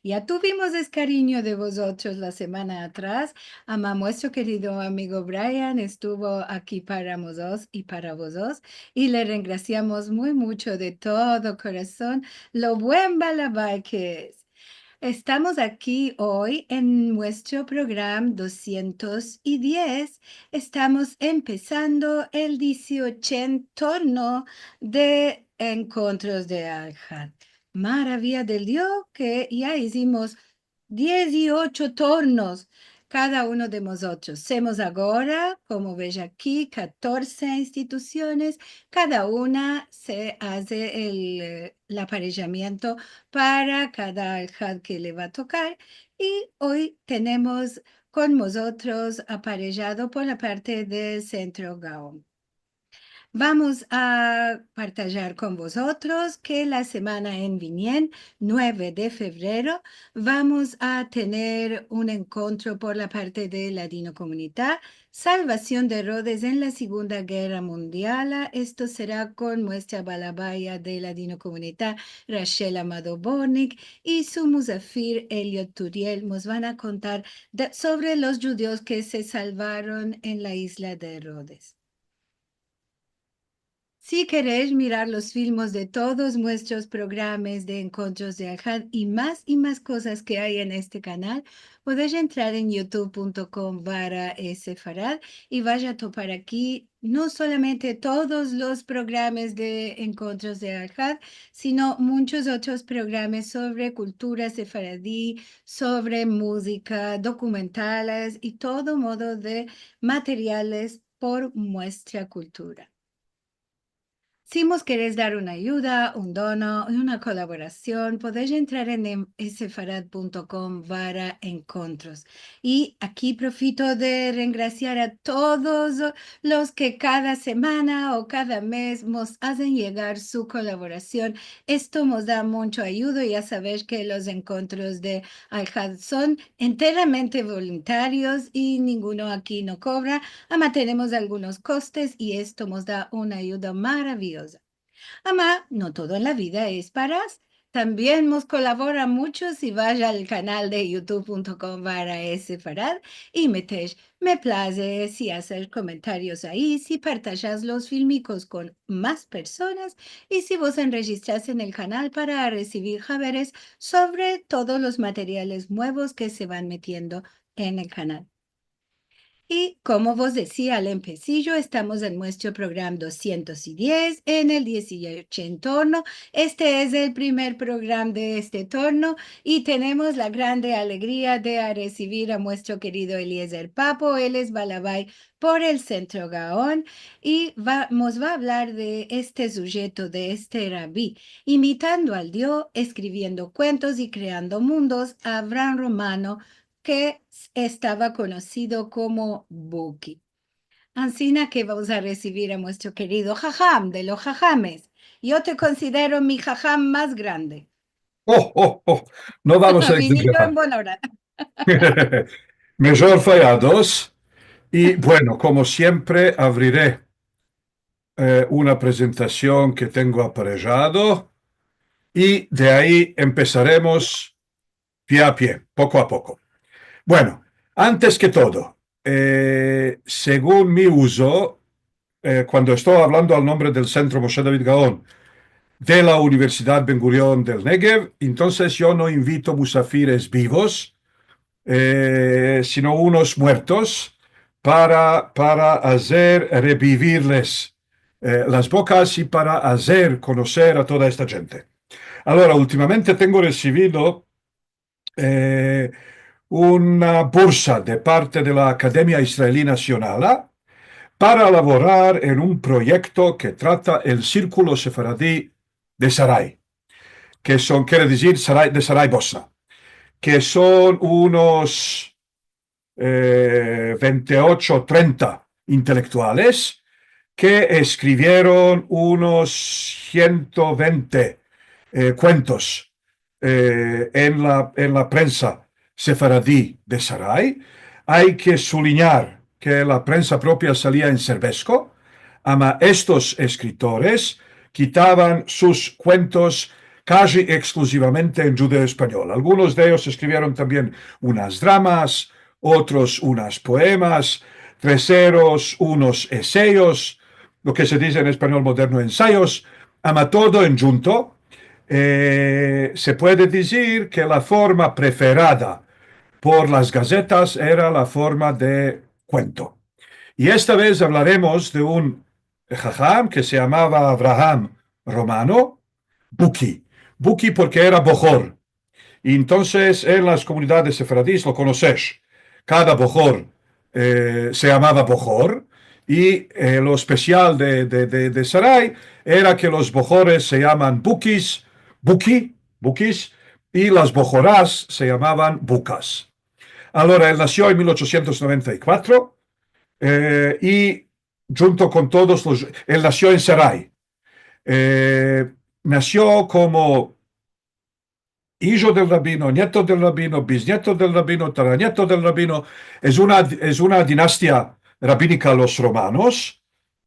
Ya tuvimos descariño de vosotros la semana atrás. Ama nuestro querido amigo Brian estuvo aquí para vosotros y para vosotros y le agradecemos muy mucho de todo corazón lo buen balabay que es. Estamos aquí hoy en nuestro programa 210. Estamos empezando el 18 torno de Encuentros de Alhat. Maravilla del Dios que ya hicimos 18 tornos cada uno de nosotros. Somos ahora, como veis aquí, 14 instituciones. Cada una se hace el aparellamiento para cada alcalde que le va a tocar. Y hoy tenemos con nosotros aparellado por la parte del Centro Gaón. Vamos a partillar con vosotros que la semana en Viñén, 9 de febrero, vamos a tener un encuentro por la parte de Ladino Comunidad, Salvación de Rhodes en la Segunda Guerra Mundial. Esto será con nuestra balabaya de Ladino Comunidad, Rachel Amado Bornik, y su musafir Elliot Turiel nos van a contar sobre los judíos que se salvaron en la isla de Rhodes. Si queréis mirar los filmes de todos nuestros programas de Encuentros de Ajad y más cosas que hay en este canal, podéis entrar en youtube.com/Sefarad y vaya a topar aquí no solamente todos los programas de Encuentros de Ajad, sino muchos otros programas sobre cultura sefaradí, sobre música, documentales y todo modo de materiales por nuestra cultura. Si nos queréis dar una ayuda, un dono, una colaboración, podéis entrar en sefarad.com/encuentros. Y aquí profito de regraciar a todos los que cada semana o cada mes nos hacen llegar su colaboración. Esto nos da mucho ayuda. Ya sabéis que los encuentros de Al-Had son enteramente voluntarios y ninguno aquí no cobra. Ama, tenemos algunos costes y esto nos da una ayuda maravillosa. Ama, no todo en la vida es paras. También nos colabora mucho si vaya al canal de youtube.com/Sefarad y metes me place, si hacer comentarios ahí, si partajas los filmicos con más personas y si vos enregistras en el canal para recibir javeres sobre todos los materiales nuevos que se van metiendo en el canal. Y como vos decía al empecillo, estamos en nuestro programa 210, en el 18 en torno. Este es el primer programa de este torno y tenemos la grande alegría de recibir a nuestro querido Eliezer Papo. Él es balabay por el Centro Gaón y nos va a hablar de este sujeto, de este rabí, imitando al Dios, escribiendo cuentos y creando mundos, Abraham Romano, que estaba conocido como Buki. Ansina que vamos a recibir a nuestro querido Jajam de los Jajames. Yo te considero mi Jajam más grande. Oh, oh, oh. No vamos a Vinito en exagerar. buena hora. Mejor fallados. Y bueno, como siempre, abriré una presentación que tengo aparejado y de ahí empezaremos pie a pie, poco a poco. Bueno, antes que todo, según mi uso, cuando estoy hablando al nombre del Centro Moshe David Gaón de la Universidad Ben Gurión del Negev, entonces yo no invito musafires vivos, sino unos muertos para hacer revivirles las bocas y para hacer conocer a toda esta gente. Ahora, últimamente tengo recibido eh, una bursa de parte de la Academia Israelí Nacional para elaborar en un proyecto que trata el Círculo Sefaradí de Sarai, que son, quiere decir, Sarai, de Sarai Bosna, que son unos 28 30 intelectuales que escribieron unos 120 cuentos en la prensa sefaradí de Sarai. Hay que sublinear que la prensa propia salía en serbesco. Ama estos escritores quitaban sus cuentos casi exclusivamente en judeo español. Algunos de ellos escribieron también unas dramas, otros unas poemas, terceros unos ensayos, lo que se dice en español moderno ensayos, ama todo en junto. Se puede decir que la forma preferida por las gacetas era la forma de cuento. Y esta vez hablaremos de un jajam que se llamaba Abraham Romano, Buki. Buki porque era Bojor. Y entonces en las comunidades sefaradíes lo conoces. Cada Bojor se llamaba Bojor. Y lo especial de Sarai era que los Bojores se llaman Bukis, Bukis, y las Bojorás se llamaban Bucas. Ahora, él nació en 1894 y junto con todos los... Él nació en Sarai. Nació como hijo del rabino, nieto del rabino, bisnieto del rabino, tataranieto del rabino. Es una dinastía rabínica los romanos.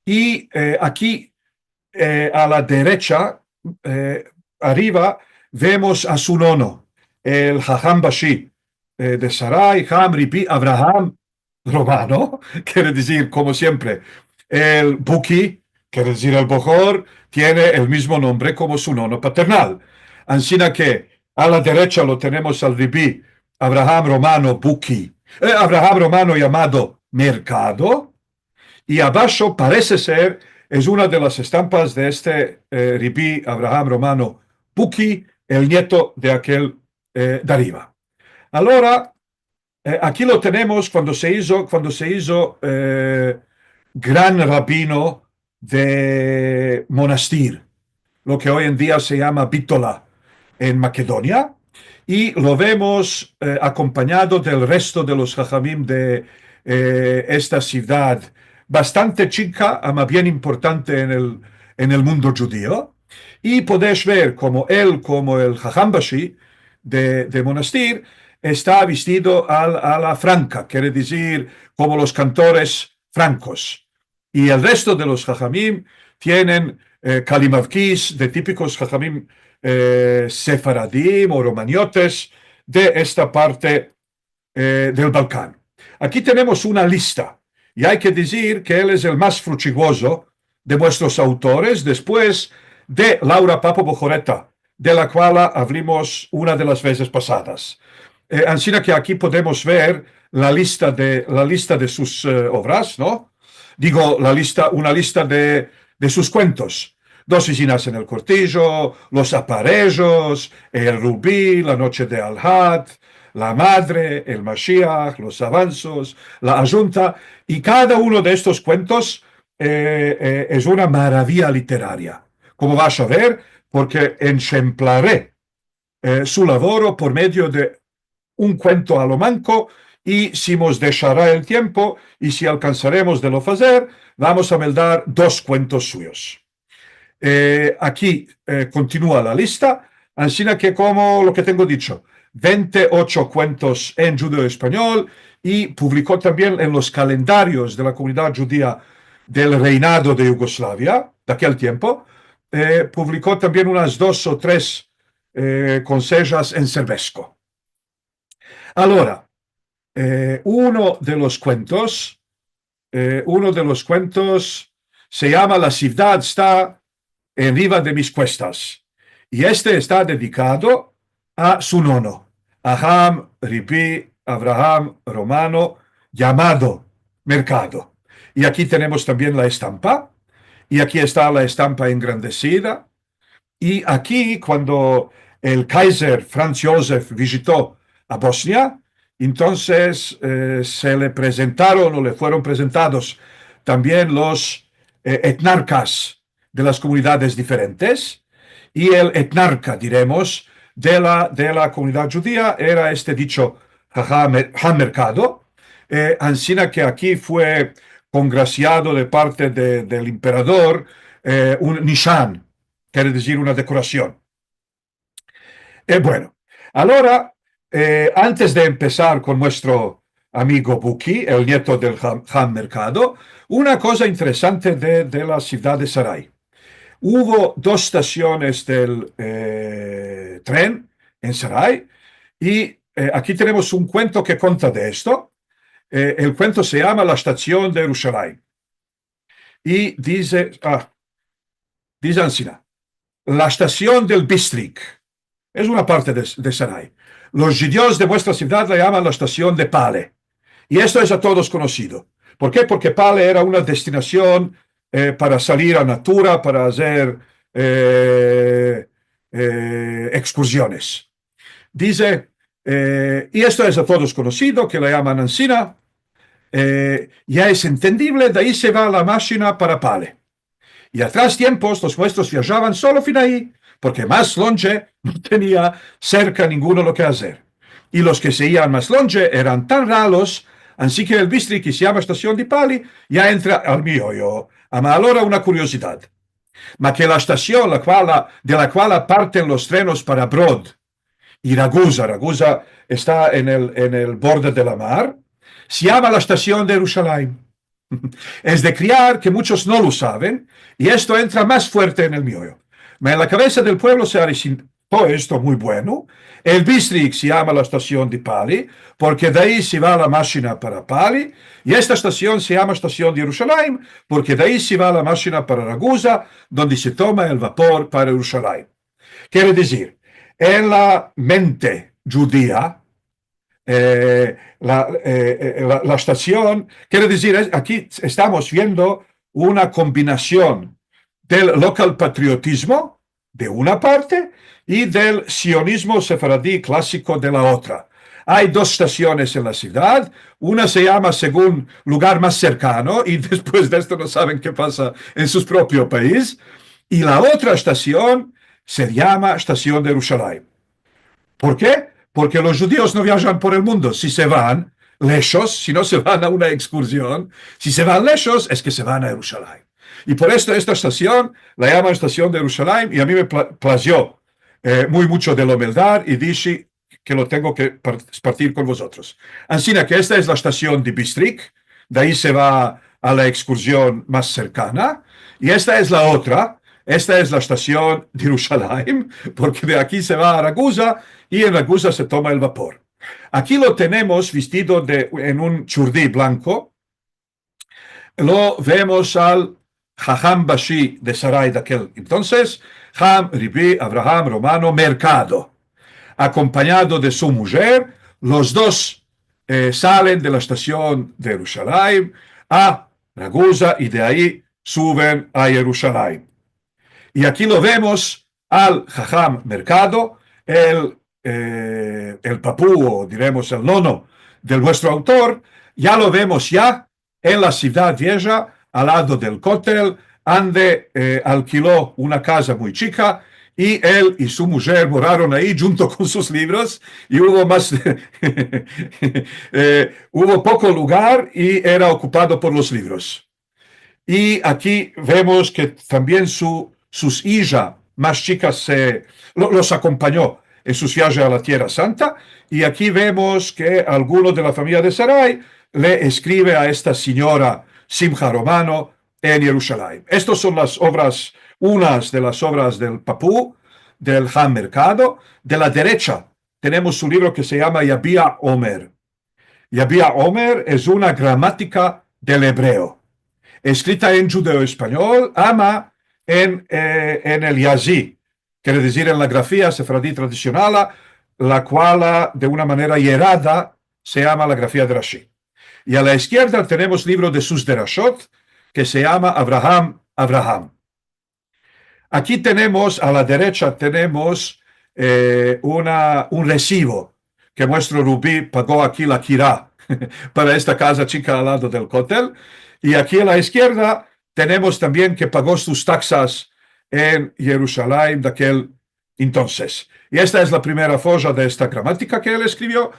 Y aquí a la derecha, arriba, vemos a su nono, el Jajam Bashi de Sarai, Ham, Ripi, Abraham Romano, quiere decir, como siempre, el Buki, quiere decir el Bojor, tiene el mismo nombre como su nono paternal. Así que a la derecha lo tenemos al Ripi, Abraham Romano Buki, Abraham Romano llamado Mercado, y abajo parece ser, es una de las estampas de este Ripi Abraham Romano Buki, el nieto de aquel de arriba. Ahora, aquí lo tenemos cuando se hizo gran rabino de Monastir, lo que hoy en día se llama Bitola en Macedonia, y lo vemos acompañado del resto de los jajamim de esta ciudad, bastante chica, ama bien importante en el mundo judío, y podéis ver como él, como el Jajam Bashi de Monastir, está vestido a la franca, quiere decir como los cantores francos. Y el resto de los jajamim tienen kalimavkis de típicos jajamim sefaradim o romaniotes de esta parte del Balcán. Aquí tenemos una lista y hay que decir que él es el más fructuoso de vuestros autores después de Laura Papo Bojoreta, de la cual hablamos una de las veces pasadas. Así que aquí podemos ver la lista de sus obras, ¿no? Digo, una lista de sus cuentos. Dos Sicinas en el Cortillo, Los Aparellos, El Rubí, La Noche de Al-Had, La Madre, El Mashiach, Los Avanzos, La Ayunta, y cada uno de estos cuentos es una maravilla literaria. Como vas a ver, porque ejemplaré su labor por medio de un cuento a lo manco y si nos dejará el tiempo y si alcanzaremos de lo hacer, vamos a meldar dos cuentos suyos. Aquí continúa la lista, así que como lo que tengo dicho, 28 cuentos en judeo español y publicó también en los calendarios de la comunidad judía del reinado de Yugoslavia, de aquel tiempo, publicó también unas dos o tres consejas en serbesco. Ahora, uno de los cuentos se llama La ciudad está arriba de mis cuestas. Y este está dedicado a su nono, Aham Ripi Abraham Romano, llamado Mercado. Y aquí tenemos también la estampa. Y aquí está la estampa engrandecida. Y aquí, cuando el Kaiser Franz Josef visitó a Bosnia, entonces se le presentaron o le fueron presentados también los etnarcas de las comunidades diferentes, y el etnarca, diremos, de la comunidad judía era este dicho Mercado, ansina que aquí fue congraciado de parte del emperador un nishan, quiere decir una decoración. Bueno, ahora, antes de empezar con nuestro amigo Buki, el nieto del Ham Mercado, una cosa interesante de la ciudad de Sarai. hubo dos estaciones del tren en Sarai y aquí tenemos un cuento que cuenta de esto. El cuento se llama La estación de Jerusalén y dice así, la estación del Bistrik es una parte de Sarai. Los judíos de vuestra ciudad la llaman la estación de Pale. Y esto es a todos conocido. ¿Por qué? Porque Pale era una destinación para salir a Natura, para hacer excursiones. Dice, y esto es a todos conocido, que la llaman Ancina, ya es entendible, de ahí se va la máquina para Pale. Y atrás tiempos los nuestros viajaban solo fin ahí, porque más longe no tenía cerca ninguno lo que hacer. Y los que se iban más longe eran tan raros, así que el bistri que se llama estación de Pali ya entra al mio. Ma allora una curiosidad, ma che la estación de la cual parten los trenos para Brod y Ragusa está en el borde de la mar, se llama la estación de Jerusalén. Es de criar que muchos no lo saben y esto entra más fuerte en el mío. En la cabeza del pueblo se ha todo esto muy bueno. El Bistrik se llama la estación de Pali porque de ahí se va la máquina para Pali y esta estación se llama estación de Jerusalén porque de ahí se va la máquina para Ragusa donde se toma el vapor para Jerusalén. Quiere decir, en la mente judía, la estación, quiere decir, aquí estamos viendo una combinación del local patriotismo de una parte y del sionismo sefaradí clásico de la otra. Hay dos estaciones en la ciudad, una se llama según lugar más cercano y después de esto no saben qué pasa en su propio país, y la otra estación se llama Estación de Jerusalén. ¿Por qué? Porque los judíos no viajan por el mundo. Si se van lejos, si no se van a una excursión, si se van lejos es que se van a Jerusalén. Y por esto esta estación la llaman Estación de Jerusalén y a mí me plació muy mucho de la humildad y dije que lo tengo que partir con vosotros. Así que esta es la estación de Bistrik, de ahí se va a la excursión más cercana y esta es la otra. Esta es la estación de Jerusalén, porque de aquí se va a Ragusa y en Ragusa se toma el vapor. Aquí lo tenemos vestido en un churdí blanco. Lo vemos al Jajam Bashi de Sarai de aquel entonces, Ham, Ribi, Abraham, Romano, Mercado, acompañado de su mujer. Los dos salen de la estación de Jerusalén a Ragusa y de ahí suben a Jerusalén. Y aquí lo vemos al Jajam Mercado, el papú, o diremos el nono del nuestro autor, ya lo vemos ya en la ciudad vieja, al lado del cótel, donde alquiló una casa muy chica y él y su mujer moraron ahí junto con sus libros y hubo más, hubo poco lugar y era ocupado por los libros. Y aquí vemos que también sus hijas más chicas los acompañó en sus viajes a la Tierra Santa. Y aquí vemos que alguno de la familia de Sarai le escribe a esta señora Simcha Romano en Jerusalén. Estas son las obras, unas de las obras del Papú, del Han Mercado. De la derecha tenemos su libro que se llama Yabia Omer. Yabia Omer es una gramática del hebreo escrita en judeo-español, ama en el yazí, quiere decir en la grafía sefardí tradicional, la cual de una manera hierada se llama la grafía de Rashi. Y a la izquierda tenemos libro de sus derashot, que se llama Abraham. Aquí tenemos, a la derecha tenemos un recibo que nuestro Rubí pagó aquí la Kirá para esta casa chica al lado del cótel. Y aquí a la izquierda tenemos también que pagó sus taxas en Jerusalén de aquel entonces. Y esta es la primera folla de esta gramática que él escribió.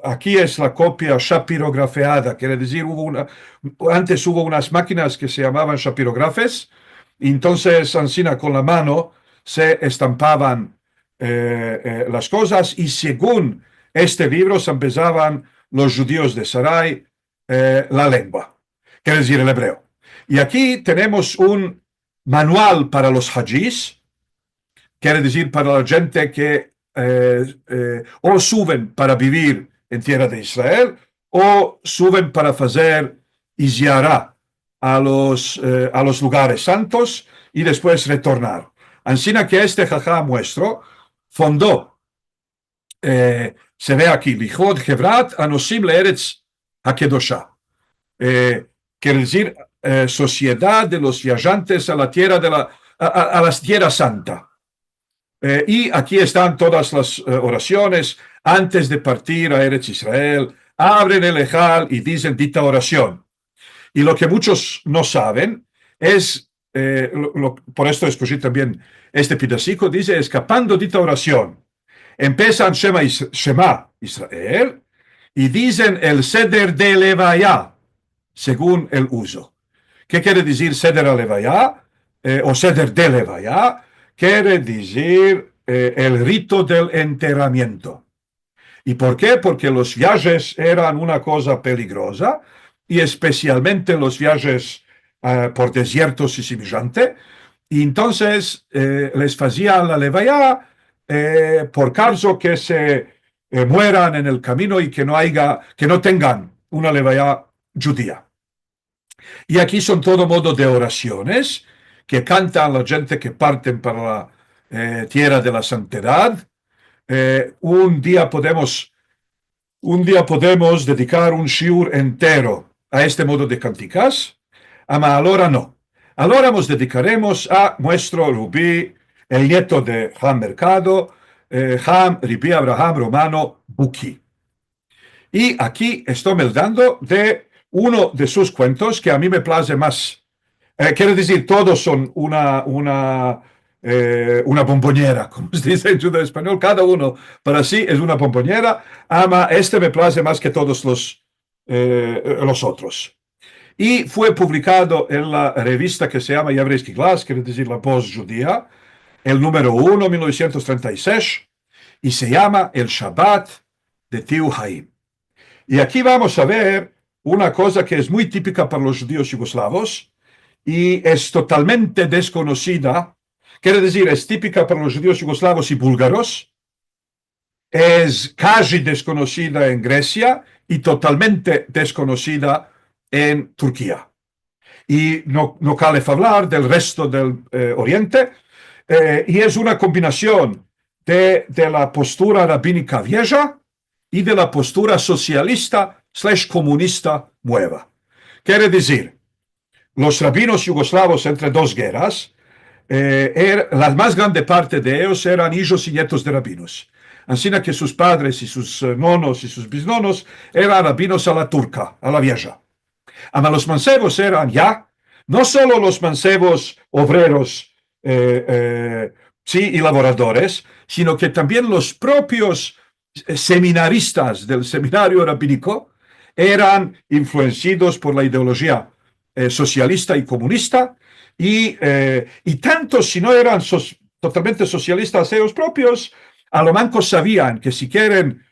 Aquí es la copia shapirografeada, quiere decir, antes hubo unas máquinas que se llamaban shapirografes, y entonces, ansina, con la mano se estampaban las cosas, y según este libro se empezaban los judíos de Sarai la lengua, quiere decir el hebreo. Y aquí tenemos manual para los hajís, quiere decir para la gente que o suben para vivir en tierra de Israel o suben para hacer Iziará a los lugares santos y después retornar. Así que este jajá nuestro fundó, se ve aquí, Lichod Hevrat Anosim Leeretz HaKedoshá. Quiere decir sociedad de los viajantes a la tierra a la tierra santa. Y aquí están todas las oraciones antes de partir a Eretz Israel. Abren el Ejal y dicen dita oración. Y lo que muchos no saben es, por esto escogí también este pedacico, dice, escapando dita oración. Empiezan Shema Israel y dicen el Seder de Levaya, según el uso. ¿Qué quiere decir Seder a Levaya o Seder de Levaya? Quiere decir el rito del enterramiento. ¿Y por qué? Porque los viajes eran una cosa peligrosa, y especialmente los viajes por desiertos y semejantes. Y entonces les hacían la levaya por caso que se mueran en el camino y que no tengan una levaya judía. Y aquí son todo modo de oraciones que cantan la gente que parten para la tierra de la santidad. Un día podemos dedicar un shiur entero a este modo de canticas, ama ahora no. Ahora nos dedicaremos a nuestro Rubí, el nieto de Ham Mercado, Ham Ribi Abraham Romano Buki. Y aquí estoy meldando de uno de sus cuentos que a mí me place más. Quiero decir, todos son una bombonera, como se dice en judo español, cada uno para sí es una bombonera. Ama, este me place más que todos los otros. Y fue publicado en la revista que se llama Yevreisky Glass, quiere decir la voz judía, el número 1, 1936, y se llama El Shabbat de Tiu Haim. Y aquí vamos a ver una cosa que es muy típica para los judíos yugoslavos y es totalmente desconocida. Quiere decir, es típica para los judíos yugoslavos y búlgaros, es casi desconocida en Grecia y totalmente desconocida en Turquía. Y no cabe hablar del resto del Oriente, y es una combinación de la postura rabínica vieja y de la postura socialista/comunista nueva. Quiere decir, los rabinos yugoslavos entre dos guerras, la más grande parte de ellos eran hijos y nietos de rabinos. Así que sus padres y sus nonos y sus bisnonos eran rabinos a la turca, a la vieja. Ama los mancebos eran ya, no solo los mancebos obreros sí, y laboradores, sino que también los propios seminaristas del seminario rabínico eran influenciados por la ideología socialista y comunista, y tanto si no eran totalmente socialistas ellos propios, a lo manco sabían que si quieren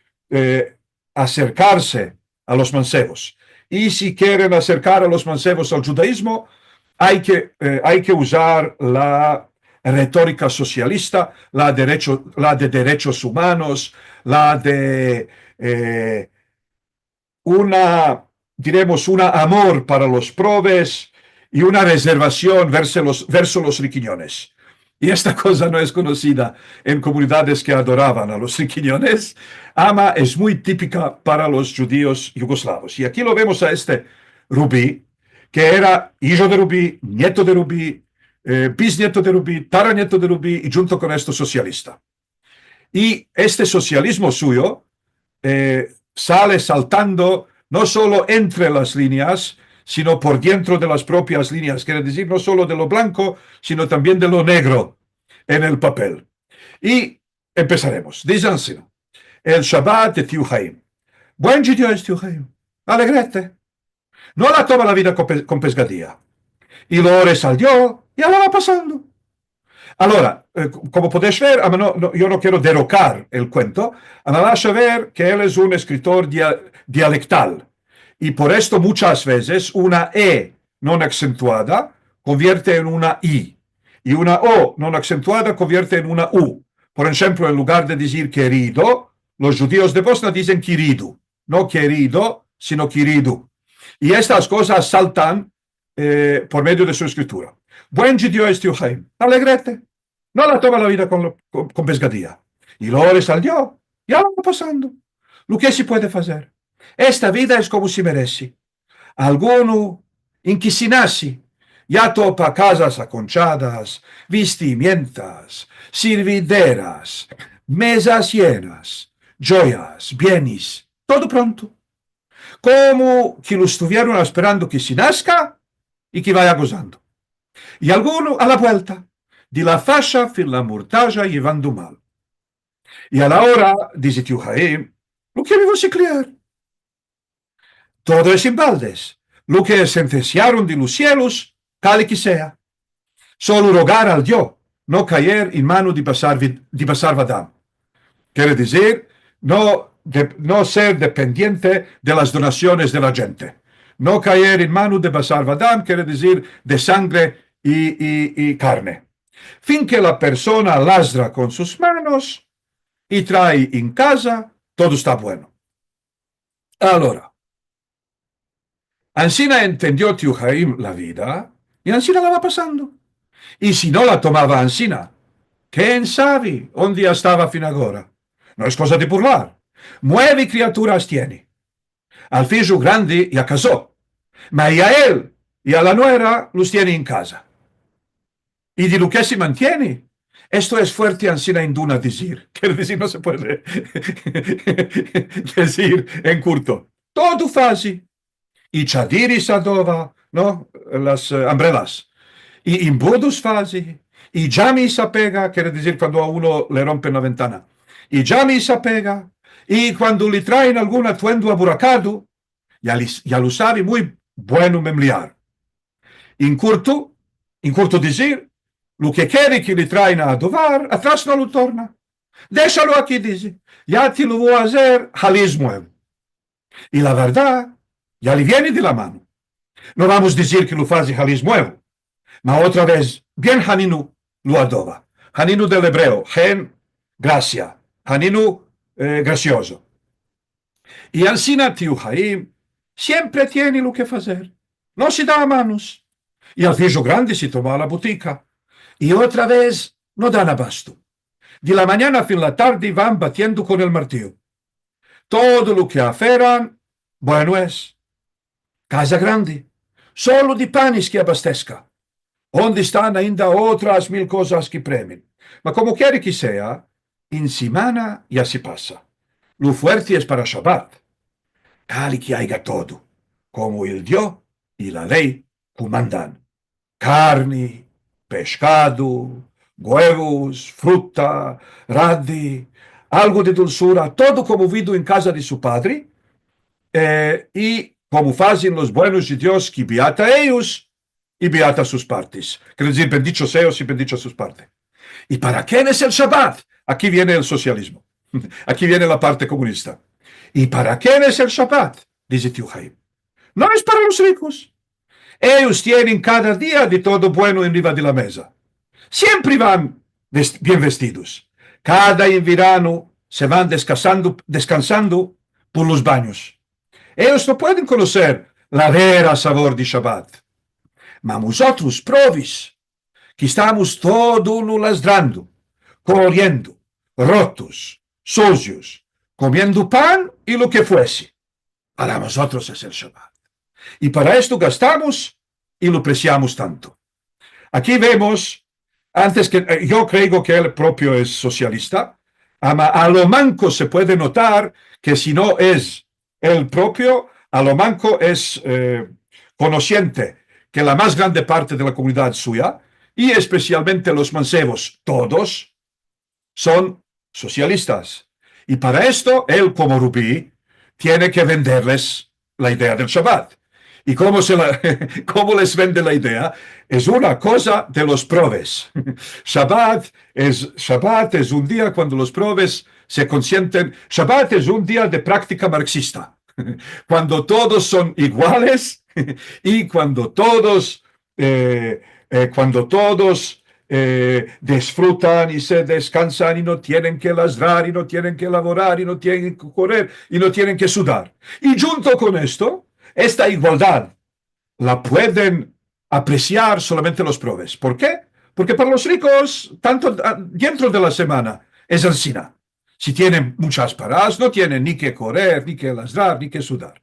acercarse a los mancebos y si quieren acercar a los mancebos al judaísmo, hay que usar la retórica socialista, la de derechos humanos, la de diremos, un amor para los pobres y una reservación verso los riquiñones. Y esta cosa no es conocida en comunidades que adoraban a los riquiñones. Ama es muy típica para los judíos yugoslavos. Y aquí lo vemos a este Rubí, que era hijo de Rubí, nieto de Rubí, bisnieto de Rubí, taranieto de Rubí, y junto con esto socialista. Y este socialismo suyo sale saltando no solo entre las líneas, sino por dentro de las propias líneas, quiere decir no solo de lo blanco, sino también de lo negro en el papel. Y empezaremos. Dice así, el Shabbat de Tiu Haim. Buen judío es Tiu Haim, alegrete. No la toma la vida con pescadilla. Y lo resaltó y ahora va pasando. Ahora, como podéis ver, yo no quiero derrocar el cuento, vas a ver que él es un escritor dialectal, y por esto muchas veces una E no acentuada convierte en una I. y una O no acentuada convierte en una U. Por ejemplo, en lugar de decir querido, los judíos de Bosnia dicen querido, no querido, sino querido. Y estas cosas saltan por medio de su escritura. Buen judío es Tío Jaime, alegrete, no la toma la vida con pesgadía. Y lo al Dios, ya lo va pasando. Lo que se puede hacer. Esta vida es como si merece. Alguno inquisinasi, ya topa casas aconchadas, vestimientas, servideras, mesas llenas, joyas, bienes, todo pronto. Como que lo estuvieron esperando que se nazca y que vaya gozando. Y alguno a la vuelta, de la fascia fin la mortaja llevando mal. Y a la hora, dice Tío Jaime, lo que me vas a criar. Todo es en baldes. Lo que sentenciaron de los cielos, tal y que sea. Solo rogar al Dios, no caer en mano de pasar vadam. Quiere decir, no ser dependiente de las donaciones de la gente. No caer en mano de Basar Vadam quiere decir de sangre y carne. Fin que la persona lastra con sus manos y trae en casa, todo está bueno. Ahora, Ansina entendió Tío Jaime la vida y Ansina la va pasando. Y si no la tomaba Ansina, ¿quién sabe dónde estaba fin ahora? No es cosa de burlar. 9 criaturas tiene. Al figlio grande ya casó, ma y a él y a la nuera los tiene en casa. Y de lo que se mantiene, esto es fuerte ansina induna decir. Quiere decir, no se puede decir en curto. Todo fácil. Y chadiri sadova, ¿no? Las umbrellas. Y imbudus fácil. Y llami se pega, quiere decir cuando a uno le rompen la ventana. Y llami se pega. Y cuando le traen algún atuendo aburacado, ya lo sabe muy bueno memoriar. In curto decir, lo que quiere que le traen a adobar, atrás no lo torna. Déjalo aquí, dice. Ya te lo voy a hacer, jalis nuevo. Y la verdad, ya le viene de la mano. No vamos a decir que lo hace jalis nuevo, ma otra vez, bien Haninu lo adoba. Haninu del hebreo, gen, gracia. Haninu, gracioso. Y Ansina Tío Jaime siempre tiene lo que hacer. No se da a manos. Y al figlio grande se toma a la botica. Y otra vez no dan abasto. De la mañana fin la tarde van batiendo con el martillo. Todo lo que aferran, bueno es. Casa grande. Solo de panes que abastezca. Onde están ainda otras 1000 cosas que premen. Ma como quiere que sea, en semana ya se pasa. Lo fuerte es para Shabbat. Tal que haya todo, como el Dios y la ley comandan. Carne, pescado, huevos, fruta, radi, algo de dulzura, todo como vido en casa de su padre, y como hacen los buenos de Dios que beata a ellos y beata a sus partes. Quiere decir, bendichos ellos y bendichos sus partes. ¿Y para quién es el Shabbat? Aquí viene el socialismo. Aquí viene la parte comunista. ¿Y para quién es el Shabbat? Dice Tío Jaime. No es para los ricos. Ellos tienen cada día de todo bueno arriba de la mesa. Siempre van bien vestidos. Cada en verano se van descansando por los baños. Ellos no pueden conocer la vera sabor de Shabbat. Mas nosotros, probis, que estamos todo ladrando, corriendo, rotos, sucios, comiendo pan y lo que fuese. Para nosotros es el Shabbat. Y para esto gastamos y lo preciamos tanto. Aquí vemos, antes que yo creo que él propio es socialista, a lo manco se puede notar que si no es el propio, a lo manco es conociente que la más grande parte de la comunidad suya, y especialmente los mancebos, todos, son socialistas. Y para esto, él como Rubí, tiene que venderles la idea del Shabbat. ¿Y cómo les vende la idea? Es una cosa de los probes. Shabbat es un día cuando los probes se consienten. Shabbat es un día de práctica marxista. Cuando todos son iguales y cuando todos disfrutan y se descansan y no tienen que ladrar y no tienen que laborar y no tienen que correr y no tienen que sudar. Y junto con esto, esta igualdad la pueden apreciar solamente los pobres. ¿Por qué? Porque para los ricos, tanto dentro de la semana, es ansina. Si tienen muchas paradas, no tienen ni que correr, ni que ladrar, ni que sudar.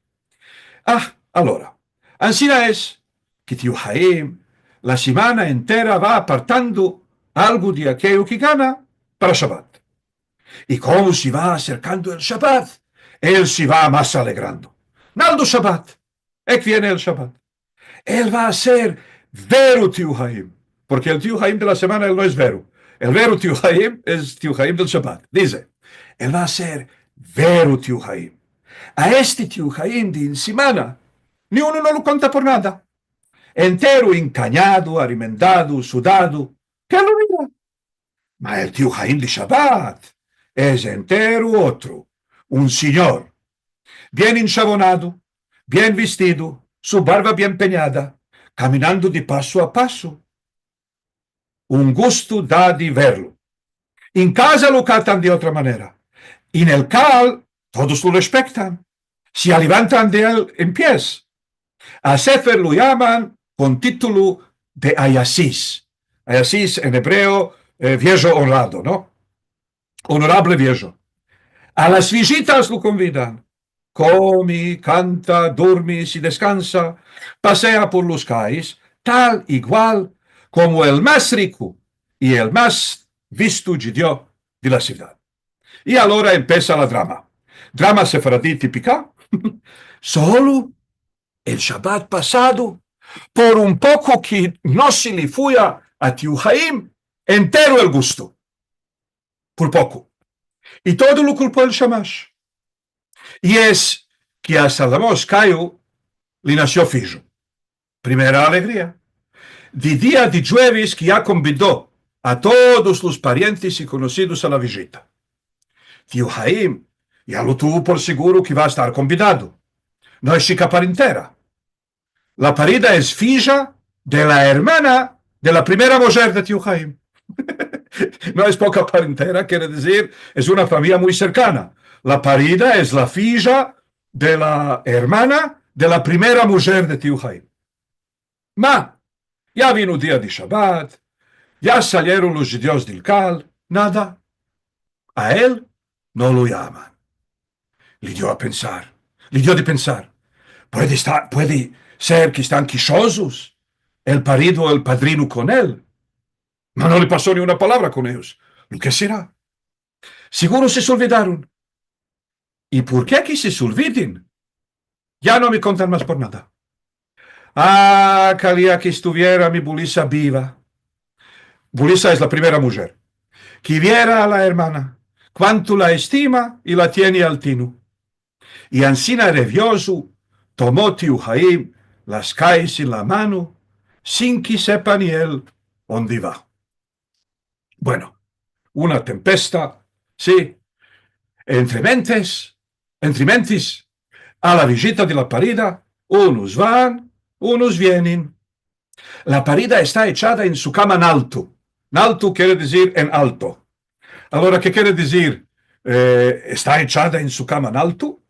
Allora, ansina es que Tío Jaim la semana entera va apartando algo de aquello que gana para Shabbat. Y como se va acercando el Shabbat, él se va más alegrando. Naldo Shabbat, es que viene el Shabbat. Él va a ser vero Tío Jaim, porque el Tío Jaim de la semana él no es vero. El vero Tío Jaim es Tío Jaim del Shabbat. Dice, él va a ser vero Tío Jaim. A este Tío Jaim de semana, ni uno no lo conta por nada. Entero encañado, arimendado, sudado, que lo mira. Ma el Tío Jaim de Shabbat es entero otro, un señor, bien enjabonado, bien vestido, su barba bien peñada, caminando de paso a paso. Un gusto da de verlo. En casa lo catan de otra manera. En el cal, todos lo respetan. Se levantan de él en pies. A Sefer lo llaman con título de Ayasis. Ayasis en hebreo, viejo honrado, ¿no? Honorable viejo. A las visitas lo convidan. Come, canta, duerme, se descansa, pasea por los calles, tal igual como el más rico y el más visto judío de la ciudad. Y ahora empieza la drama. Drama sefaradí típica. Solo el Shabbat pasado, por un poco que no se le fue a Tío Jaim entero el gusto. Por poco. Y todo lo culpó el Shamash. Y es que a Salamos Cayo le nació filho. Primera alegría. De día de jueves que ya convidó a todos los parientes y conocidos a la visita. Tío Jaim ya lo tuvo por seguro que va a estar convidado. No es chica parentera. La parida es filla de la hermana de la primera mujer de Tío Jaim. No es poca parentera, quiere decir, es una familia muy cercana. La parida es la filla de la hermana de la primera mujer de Tío Jaim. Ma, ya vino el día de Shabbat, ya salieron los judíos del Cal, nada. A él no lo llaman. Le dio a pensar, le dio de pensar. Puede ser que están quixosos, el parido o el padrino con él. Ma no le pasó ni una palabra con ellos. ¿Lo que será? Seguro se olvidaron. ¿Y por qué que se olviden? Ya no me contan más por nada. Quería que estuviera mi Bulisa viva. Bulisa es la primera mujer. Que viera a la hermana, cuánto la estima y la tiene al tino. Y ansina revioso, tomó Tío Jaim las calles en la mano, sin que sepa ni él dónde va. Bueno, una tempesta, sí, entre mentes, a la visita de la parida, unos van, unos vienen. La parida está echada en su cama en alto. En alto quiere decir en alto. Ahora, ¿qué quiere decir? Está echada en su cama en alto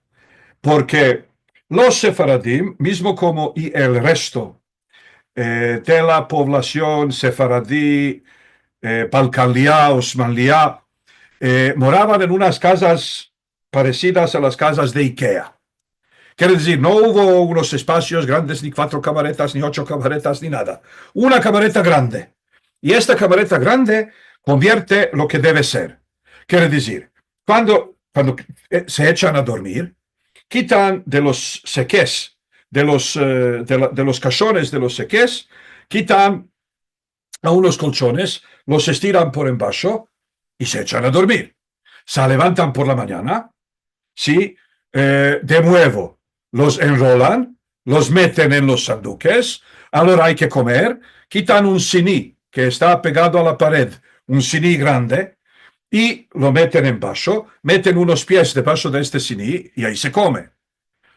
porque los sefaradim, mismo como y el resto de la población sefaradí, balcanliá, osmanliá, moraban en unas casas parecidas a las casas de Ikea. Quiere decir, no hubo unos espacios grandes, ni 4 camaretas, ni 8 camaretas, ni nada. Una camareta grande. Y esta camareta grande convierte lo que debe ser. Quiere decir, cuando se echan a dormir, quitan de los seques, de los cajones de los seques, quitan a unos colchones, los estiran por embaixo y se echan a dormir. Se levantan por la mañana, sí, de nuevo los enrolan, los meten en los sanduques, ahora hay que comer, quitan un siní que está pegado a la pared, un siní grande, y lo meten en vaso, meten unos pies debajo de este siní y ahí se come.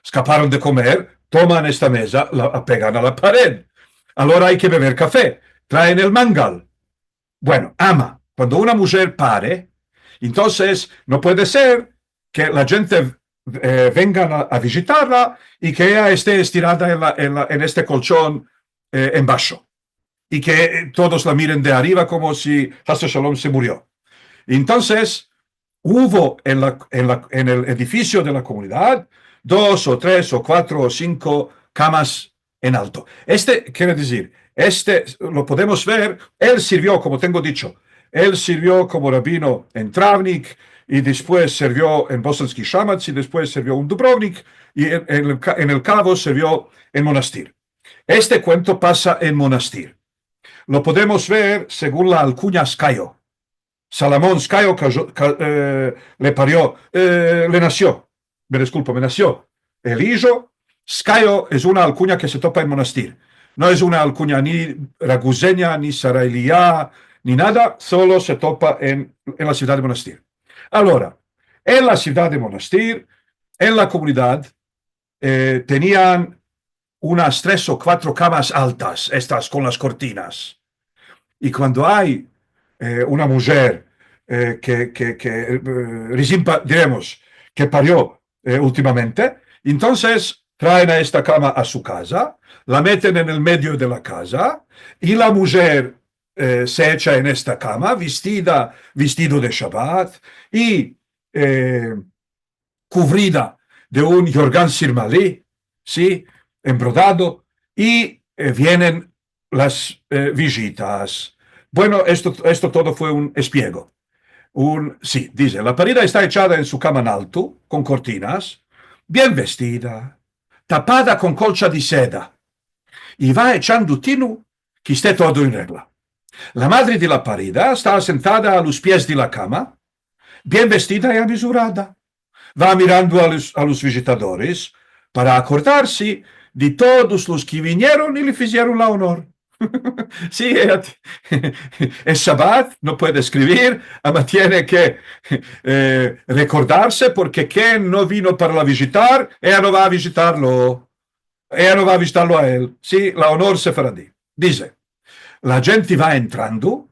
Escaparon de comer, toman esta mesa, la pegan a la pared. Ahora hay que beber café, traen el mangal. Bueno, ama. Cuando una mujer pare, entonces no puede ser que la gente venga a visitarla y que ella esté estirada en este colchón en bajo y que todos la miren de arriba como si Hassan Shalom se murió. Entonces, hubo en el edificio de la comunidad 2 o 3 o 4 o 5 camas en alto. Quiere decir, lo podemos ver, él sirvió, como tengo dicho, él sirvió como rabino en Travnik y después sirvió en Bosanski Shamatz y después sirvió en Dubrovnik y en el Cabo sirvió en Monastir. Este cuento pasa en Monastir. Lo podemos ver según la alcuña Skayo. Salomón Skayo le nació, me nació el hijo. Skayo es una alcuña que se topa en Monastir. No es una alcuña ni raguseña, ni sarailía, ni nada, solo se topa en la ciudad de Monastir. Ahora, en la ciudad de Monastir, en la comunidad, tenían unas 3 o 4 camas altas, estas con las cortinas. Y cuando hay una mujer diremos, que parió últimamente, entonces traen a esta cama a su casa, la meten en el medio de la casa y la mujer se echa en esta cama vestido de Shabbat y cubrida de un yorgan sirmalí, ¿sí? Embrodado, y vienen las visitas. Bueno, esto todo fue un espiego. Sí, dice, la parida está echada en su cama en alto, con cortinas, bien vestida, tapada con colcha de seda, y va echando tino que esté todo en regla. La madre de la parida está sentada a los pies de la cama, bien vestida y amisurada. Va mirando a los visitadores para acordarse de todos los que vinieron y le hicieron la honor. Sí, es Shabbat, no puede escribir, ama tiene que recordarse porque quien no vino para la visitar, ella no va a visitarlo. Ella no va a visitarlo a él. Sí, la honor sefaradí. Dice, la gente va entrando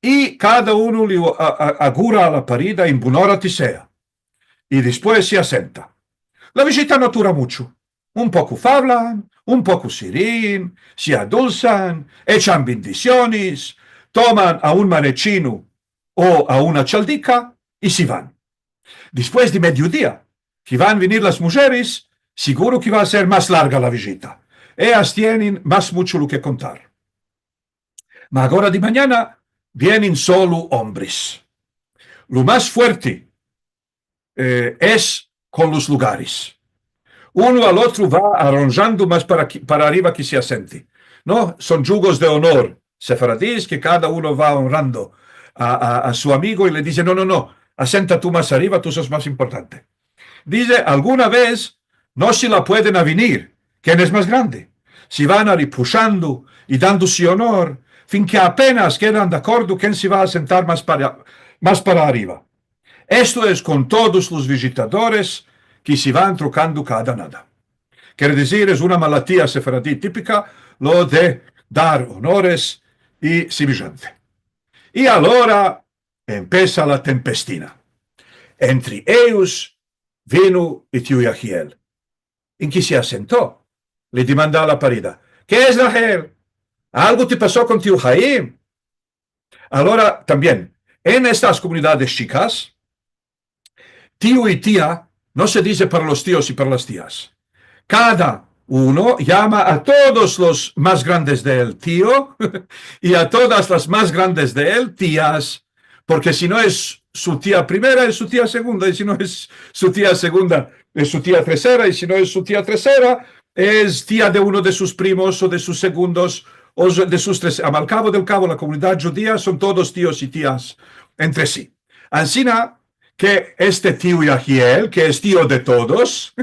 y cada uno le augura a la parida en buon'ora ti sea. Y después se asenta. La visita no dura mucho. Un poco hablan, un poco se ríen, se adulzan, echan bendiciones, toman a un manechino o a una chaldica y se van. Después de mediodía, que van a venir las mujeres, seguro que va a ser más larga la visita. Ellas tienen más mucho lo que contar. Ma ahora de mañana vienen solo hombres. Lo más fuerte es con los lugares. Uno al otro va arranjando más para arriba que se asente. ¿No? Son yugos de honor sefaradíes que cada uno va honrando a su amigo y le dice, no, no, no, asenta tú más arriba, tú sos más importante. Dice, alguna vez no se la pueden avenir, ¿quién es más grande? Si van a ir pushando y dándose honor, fin que apenas quedan de acuerdo quién se va a sentar más para arriba. Esto es con todos los visitadores que se van trocando cada nada. Quiere decir, es una malatía sefaradí típica, lo de dar honores y semejante. Y ahora empieza la tempestina. Entre ellos vino y tío Yahiel. ¿En qué se asentó? Le demanda a la parida. ¿Qué es, Rahel? ¿Algo te pasó con tío Jaim? Ahora también, en estas comunidades chicas, tío y tía no se dice para los tíos y para las tías. Cada uno llama a todos los más grandes de él tío y a todas las más grandes de él tías, porque si no es su tía primera es su tía segunda, y si no es su tía segunda es su tía tercera, y si no es su tía tercera es tía de uno de sus primos o de sus segundos o de sus tres. Al cabo del cabo, la comunidad judía son todos tíos y tías entre sí. Ansina que este tío Yahiel, que es tío de todos,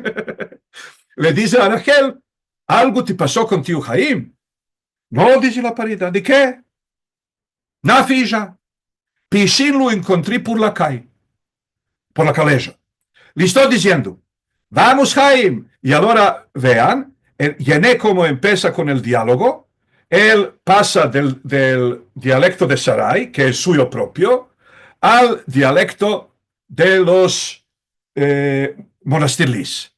le dice a Rachel, algo te pasó con tío Jaim. No, dice la parida, ¿de qué? Na fija, Pishin lo encontré por la caleja. Le estoy diciendo, vamos Jaim. Y ahora vean, llené como empieza con el diálogo, él pasa del dialecto de Sarai, que es suyo propio, al dialecto de los monastirlís.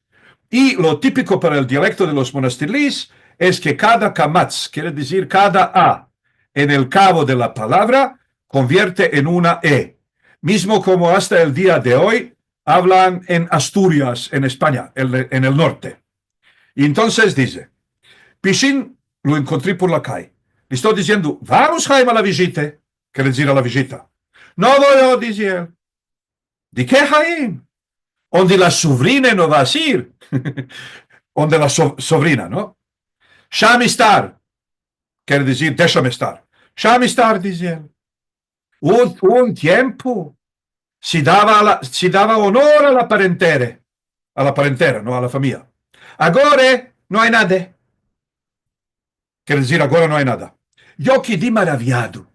Y lo típico para el dialecto de los monastirlís es que cada kamatz, quiere decir cada A, en el cabo de la palabra, convierte en una E. Mismo como hasta el día de hoy hablan en Asturias, en España, en el norte. Y entonces dice, Pishin lo encontré por la calle. Le estoy diciendo, vamos, Jaime, a la visita. Quiere decir a la visita. No voy, dice él. ¿De qué, Jaime? Donde la sobrina no va a ir. Donde la sobrina, ¿no? Shamistar. Quiere decir, déjame estar. Shamistar, dice él. Un tiempo si daba honor a la parentera, no a la familia. Ahora no hay nada. Quiere decir, ahora no hay nada. Yo quedé maravillado.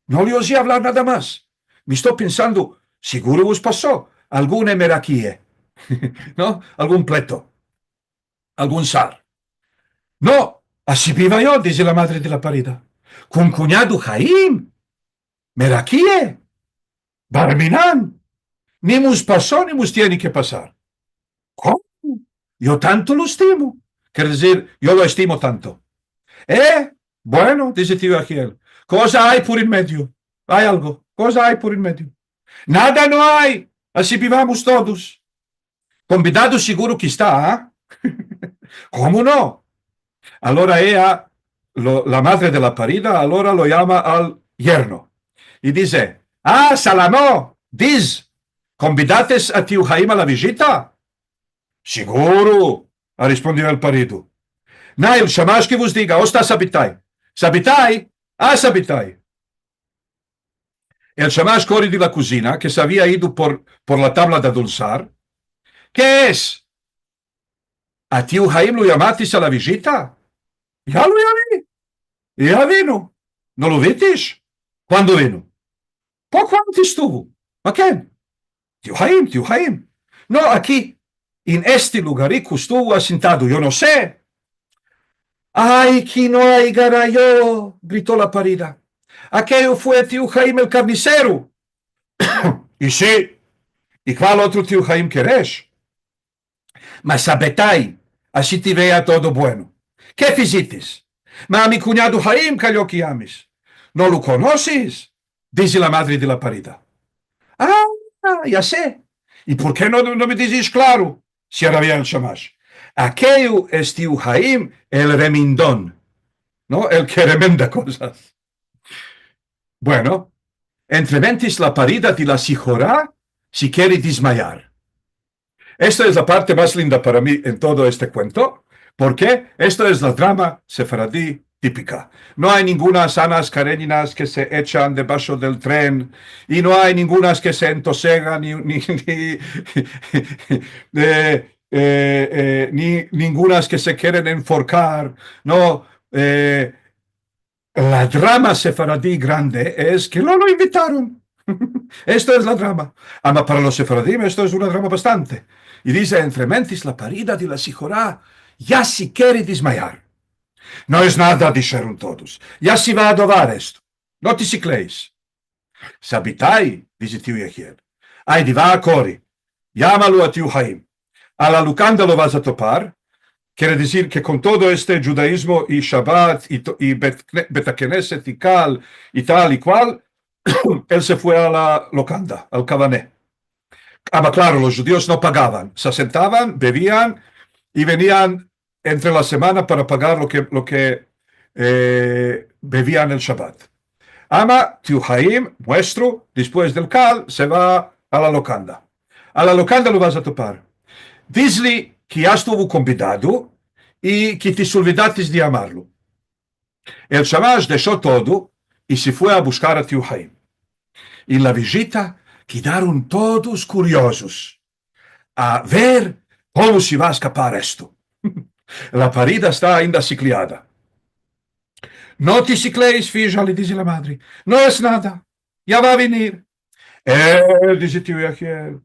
No le oí hablar nada más. Me estoy pensando, seguro os pasó alguna meraquía, ¿no? Algún pleito, algún sal. No, así viva yo, dice la madre de la parida. Con cuñado Jaim, meraquía, barminán. Ni mus pasó ni mus tiene que pasar. ¿Cómo? Yo tanto lo estimo. Quiere decir, yo lo estimo tanto. Bueno, dice tío Agiel, cosa hay por en medio. Hay algo, cosa hay por en medio. Nada no hay. Así vivamos todos. Convidado seguro que está, ¿eh? ¿Cómo no? Allora ella, la madre de la parida, allora lo llama al yerno. Y dice, Salamó, ¿convidates a tío Jaime a la visita? Seguro, ha respondido el parido. Nail, shamash que vos diga, osta sabitai. Sabitai? Sabitai. El shamash corre de la cocina, que se había ido por la tabla de dulzar. ¿Qué es? ¿A tío Jaime lo llamatis a la visita? Ya lo llamé. Ya vino. ¿No lo visteis? ¿Cuándo vino? Poco antes estuvo. ¿A quién? Tío Jaime, tío Jaime. No, aquí, en este lugarico estuvo asentado, yo no sé. ¡Ay, que no hay garayo! Gritó la parida. Aquello fue tío Jaime el carnicero. Y sí, ¿y cuál otro tío Jaime querés? Mas sabetai, así te vea todo bueno. ¿Qué fisites? Ma mi cuñado Jaime cayó que ames. ¿No lo conoces? Dice la madre de la parida. Ya sé. ¿Y por qué no me dices claro? Si ahora bien el shamash. Aquello es tío Jaime el remindón, ¿no? El que remenda cosas. Bueno, entre mentis la parida de la sijorá si quiere desmayar. Esta es la parte más linda para mí en todo este cuento, porque esto es la drama sefaradí típica. No hay ninguna sanas karéninas que se echan debajo del tren y no hay ningunas que se entosegan ni ningunas que se quieren enforcar. No, la drama sefaradí grande es que no lo invitaron. Esto es la drama. Para los sefaradí esto es una drama bastante. Y dice, entre mentis la parida de la sijorá, ya si quiere desmayar. No es nada, dijeron todos. Ya se va a adobar esto. No te cicléis. Sabitai, dice tío Yehiel. Ay, va a Cori. Llámalo a tío Jaime. A la Lucanda lo vas a topar. Quiere decir que con todo este judaísmo y Shabbat y Betakeneset y Cal y tal y cual, él se fue a la Locanda, al Cabané. Claro, los judíos no pagaban, se sentaban, bebían y venían entre la semana para pagar lo que bebían el Shabbat. Tío Jaime, nuestro, después del Cal, se va a la Locanda. A la Locanda lo vas a topar. Disle que ya estuvo convidado y que te olvidaste de amarlo. El Shamash dejó todo y se fue a buscar a tío Jaime. En la visita quedaron todos curiosos a ver cómo se va a escapar esto. La parida está ainda cicleada. No te cicléis, fija, le dice la madre. No es nada. Ya va a venir. Dice tío Yahiel.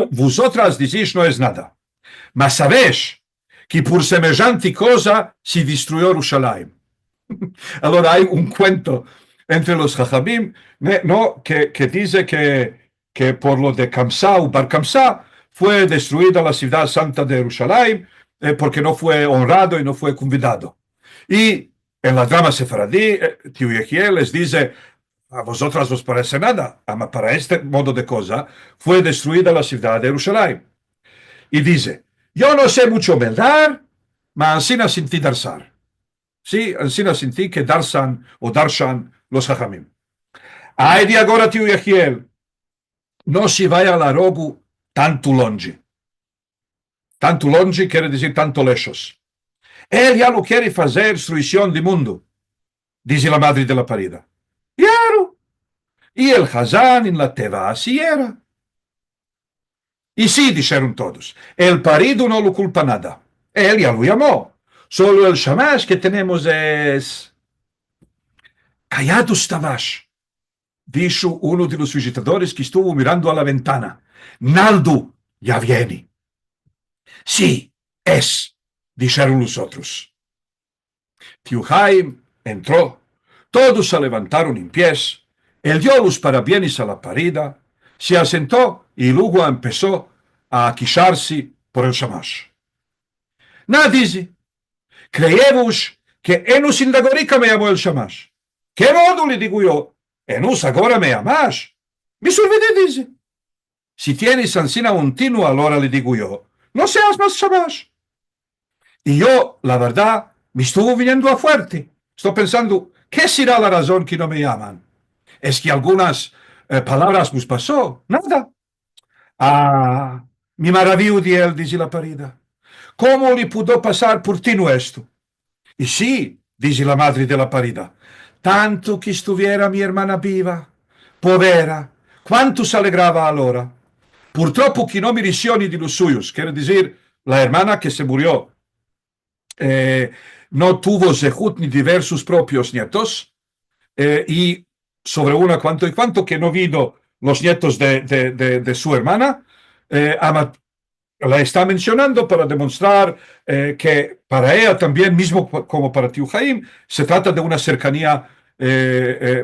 Vosotras decís no es nada. Mas sabéis que por semejante cosa se destruyó Jerusalén. Ahora hay un cuento entre los Jajamim, ¿no? que dice que por lo de Kamsá o Bar Kamsá fue destruida la ciudad santa de Jerusalén porque no fue honrado y no fue convidado. Y en la drama sefaradí, Tío Yehiel les dice, a vosotras os parece nada, para este modo de cosa fue destruida la ciudad de Jerusalén. Y dice, yo no sé mucho meldar, mas ansina sentí darsar. Sí, ansina sentí que darsan o darshan los hajamim. Ay de agora, tío Yehiel, no se vaya a la rogu tanto longe. Tanto longe quiere decir tanto lejos. Él ya lo quiere hacer destrucción de mundo, dice la madre de la parida. Claro. Y el Hazán en la teva así era. Y sí, dijeron todos, el parido no lo culpa nada. Él ya lo llamó. Solo el shamash que tenemos es... Callado estabas, dijo uno de los visitadores que estuvo mirando a la ventana. Naldo ya viene. Sí, es, dijeron los otros. Tío Jaime entró. Todos se levantaron en pies. Él dio los parabienes a la parida, se asentó y luego empezó a queixarse por el shamash. Nada, dice, creemos que enos indagorica me llamó el shamash. ¿Qué modo, le digo yo? Enos agora me llamas. Me olvidé, dice. Si tienes ansina continua, ahora le digo yo, no seas más shamash. Y yo, la verdad, me estuvo viniendo a fuerte. Estoy pensando, ¿qué será la razón que no me llaman? ¿Es que algunas palabras nos pasó? Nada. Ah, mi maravillo de él, dice la parida. ¿Cómo le pudo pasar por ti no esto? Y sí, dice la madre de la parida, tanto que estuviera mi hermana viva, povera, cuánto se alegraba ahora. Purtroppo que no merecioni de los suyos, quiere decir, la hermana que se murió eh, no tuvo zehut ni de ver sus propios nietos, y sobre una cuanto y cuanto que no vino los nietos de su hermana, ama, la está mencionando para demostrar que para ella también, mismo como para Tío Jaim, se trata de una cercanía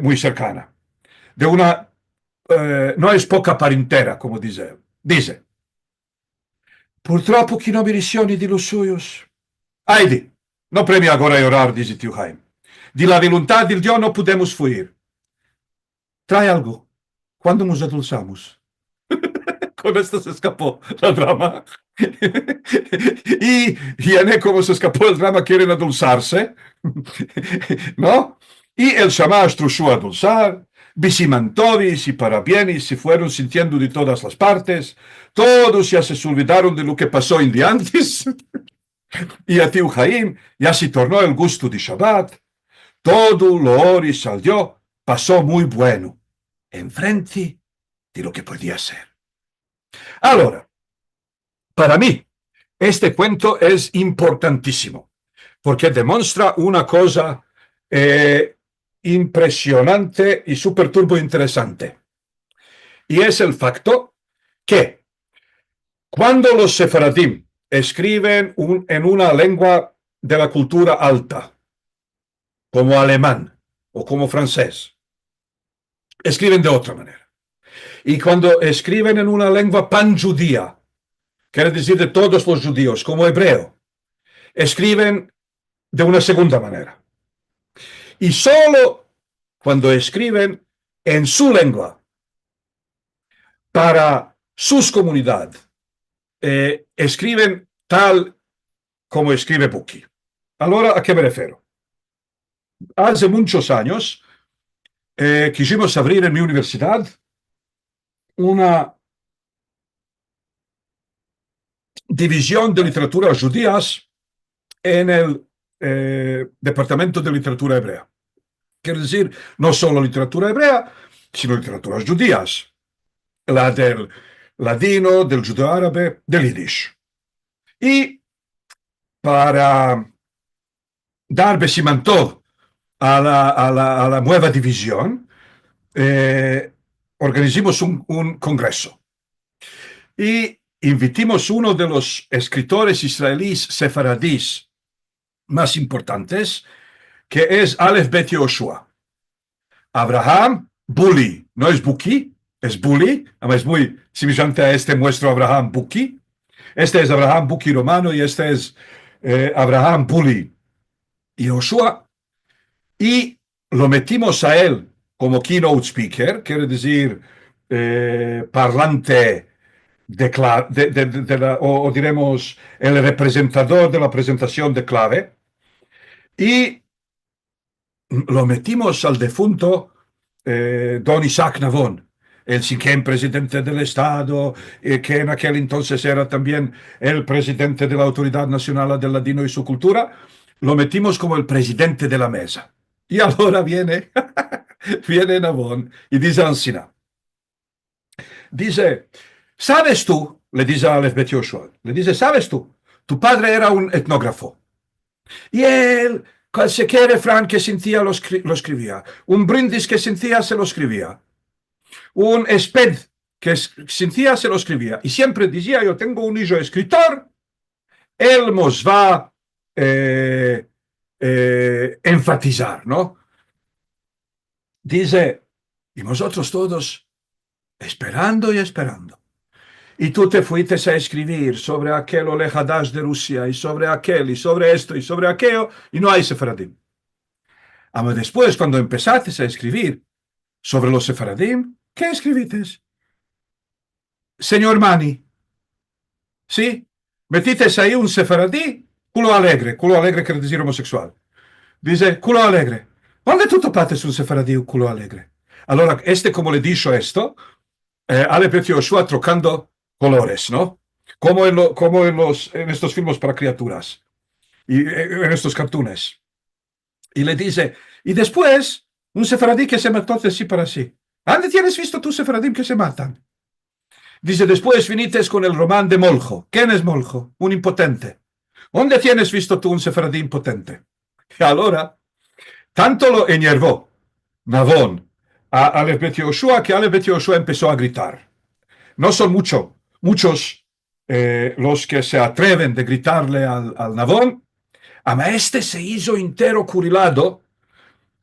muy cercana, de una, no es poca parentela, como dice. Dice, purtroppo chi non mi risioni di los suyos. Heidi, no premia agora llorar, dice Tío Jaime. De la voluntad del Dios no podemos fuir. Trae algo. ¿Cuándo nos adulzamos? Con esto se escapó la drama. Y en como se escapó el drama, quieren adulzarse, ¿no? Y el shamash trusó a dulzar, Bisimantovis y parabienes se fueron sintiendo de todas las partes, todos ya se olvidaron de lo que pasó en de antes, y a Tío Jaim ya se tornó el gusto de Shabbat, todo lo ori salió, pasó muy bueno, enfrente de lo que podía ser. Ahora, para mí, este cuento es importantísimo, porque demuestra una cosa impresionante y súper turbo interesante. Y es el facto que cuando los sefaradim escriben en una lengua de la cultura alta, como alemán o como francés, escriben de otra manera. Y cuando escriben en una lengua panjudía, quiere decir de todos los judíos, como hebreo, escriben de una segunda manera. Y solo cuando escriben en su lengua para sus comunidades, escriben tal como escribe Buki. Ahora, ¿a qué me refiero? Hace muchos años quisimos abrir en mi universidad una división de literaturas judías en el Departamento de Literatura Hebrea. Quiere decir, no solo literatura hebrea, sino literaturas judías. La del ladino, del judeo árabe, del yiddish. Y para dar besimantov a la nueva división, organizamos un congreso. Y invitamos uno de los escritores israelíes sefaradíes más importantes, que es Aleph Bet Yoshua. Abraham, Buli, no es Buki, es Buli, además es muy semejante a este muestro Abraham Buki. Este es Abraham Buki romano y este es Abraham Buli Yoshua. Y lo metimos a él como keynote speaker, quiere decir parlante o diremos el representador de la presentación de clave. Y lo metimos al defunto Don Isaac Navon, el siquén presidente del Estado, que en aquel entonces era también el presidente de la Autoridad Nacional del Ladino y su cultura, lo metimos como el presidente de la mesa. Y ahora viene, viene Navon y dice a Ancina, dice, ¿sabes tú? Le dice a Aleph Bet Yoshua, le dice, ¿sabes tú? Tu padre era un etnógrafo. Y él, cualquier refrán que sentía lo escribía. Un brindis que sentía se lo escribía. Un esped que sentía se lo escribía. Y siempre decía, yo tengo un hijo escritor, él nos va a enfatizar, ¿no? Dice, y nosotros todos esperando y esperando. Y tú te fuiste a escribir sobre aquel Olejadash de Rusia y sobre aquel y sobre esto y sobre aquello y no hay sefaradim. Pero después, cuando empezaste a escribir sobre los sefaradim, ¿qué escribiste? Señor Mani, ¿sí? Metiste ahí un sefaradí, culo alegre quiere decir homosexual. Dice, culo alegre. ¿Dónde tú topaste un sefaradí un culo alegre? Allora, como le dicho esto, Aleph Bet Yoshua trocando colores, ¿no? Como en estos filmes para criaturas y en estos cartoons. Y le dice, y después, un sefaradí que se mató de sí para sí. ¿Dónde tienes visto tú sefaradim que se matan? Dice, después viniste con el román de Moljo. ¿Quién es Moljo? Un impotente. ¿Dónde tienes visto tú un sefaradí impotente? Y ahora, tanto lo enervó Navón a Aleph Bet Yoshua que Aleph Bet Yoshua empezó a gritar. No son muchos los que se atreven de gritarle al Navón. A este se hizo entero curilado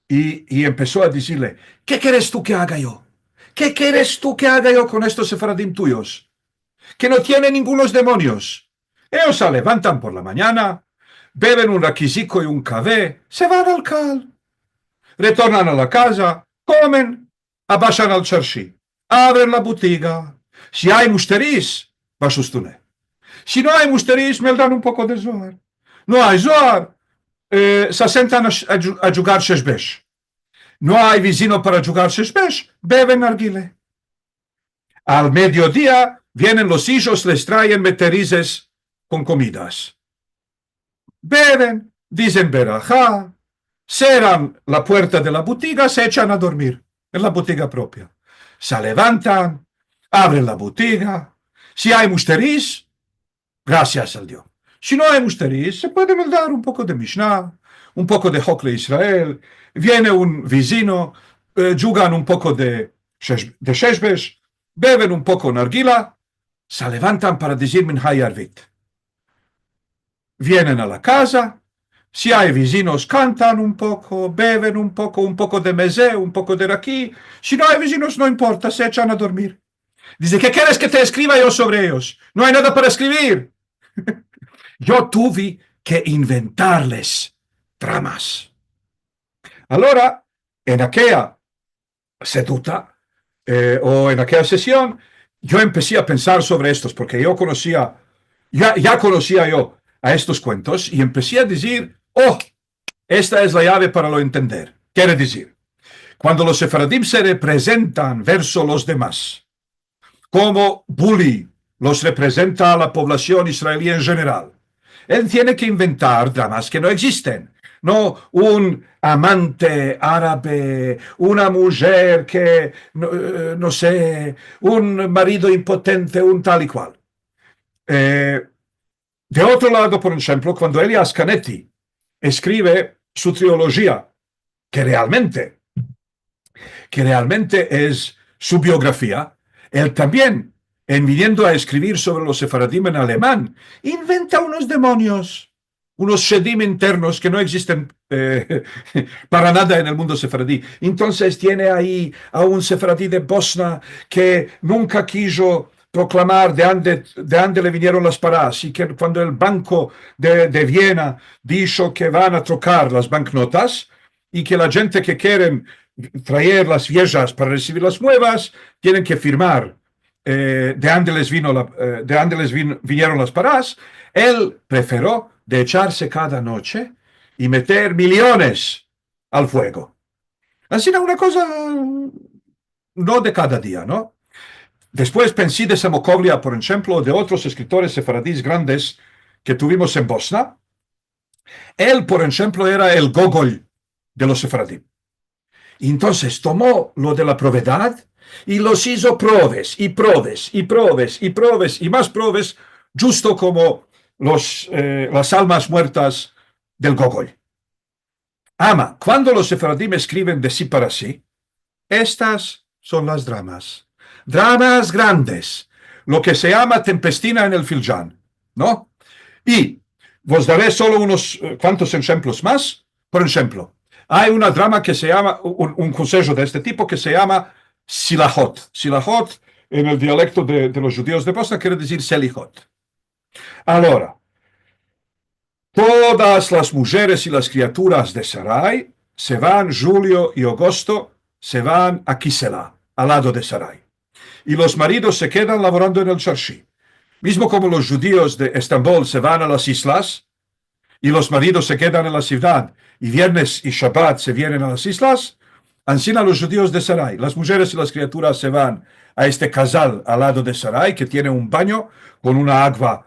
y empezó a decirle, ¿qué quieres tú que haga yo? ¿Qué quieres tú que haga yo con estos sefaradim tuyos? Que no tienen ningunos demonios. Ellos se levantan por la mañana, beben un raquisico y un café, se van al cal, retornan a la casa, comen, abaixan al charshi, abren la botiga. Si hay musteris, va sostune. Si no hay musteris, me dan un poco de zohar. No hay zohar, se sentan a jugar sheshbesh. No hay vecino para jugar sheshbesh, beben narguile. Al mediodía vienen los hijos, les traen meterices con comidas. Beben, dicen verajá, cerran la puerta de la botiga, se echan a dormir en la botiga propia. Se levantan, abren la botiga. Si hay musteris, gracias al Dios. Si no hay musteris, se puede dar un poco de Mishnah, un poco de Hokle Israel. Viene un vecino, jugan un poco de Sheshbesh, beben un poco nargila, se levantan para decir Minhai Arvit. Vienen a la casa, si hay vecinos cantan un poco, beben un poco de mezé, un poco de raquí. Si no hay vecinos, no importa, se echan a dormir. Dice, ¿qué quieres que te escriba yo sobre ellos? No hay nada para escribir. Yo tuve que inventarles tramas. Allora, en aquella seduta o en aquella sesión, yo empecé a pensar sobre estos, porque yo conocía, ya conocía yo a estos cuentos y empecé a decir, oh, esta es la llave para lo entender. Quiere decir, cuando los sefaradim se representan verso los demás, como Buli los representa a la población israelí en general, él tiene que inventar dramas que no existen. No un amante árabe, una mujer que, no sé, un marido impotente, un tal y cual. De otro lado, por ejemplo, cuando Elias Canetti escribe su trilogía, que realmente es su biografía, él también, en viniendo a escribir sobre los sefaradim en alemán, inventa unos demonios. unos shedim internos que no existen para nada en el mundo sefaradí. Entonces tiene ahí a un sefaradí de Bosnia que nunca quiso proclamar de dónde le vinieron las parás y que cuando el Banco de Viena dijo que van a trocar las banknotas y que la gente que quieren traer las viejas para recibir las nuevas tienen que firmar de dónde vinieron las parás, él prefirió de echarse cada noche y meter millones al fuego. Así era una cosa no de cada día, ¿no? Después pensé de Samokovlia, por ejemplo, de otros escritores sefaradíes grandes que tuvimos en Bosnia. Él, por ejemplo, era el Gogol de los sefaradí. Y entonces tomó lo de la provedad y los hizo probes y probes y probes y probes y más probes, justo como las almas muertas del Gogol. Ama, cuando los sefaradí escriben de sí para sí, estas son las dramas. Dramas grandes, lo que se llama tempestina en el Filjan, ¿no? Y vos daré solo unos cuantos ejemplos más. Por ejemplo, hay una drama que se llama, un consejo de este tipo que se llama Silahot. Silahot, en el dialecto de los judíos de Bosnia, quiere decir Selihot. Ahora, todas las mujeres y las criaturas de Sarai se van, julio y agosto, se van a Kisela, al lado de Sarai. Y los maridos se quedan laborando en el Charshi. Mismo como los judíos de Estambul se van a las islas y los maridos se quedan en la ciudad y viernes y Shabbat se vienen a las islas, así los judíos de Sarai. Las mujeres y las criaturas se van a este casal al lado de Sarai que tiene un baño con una agua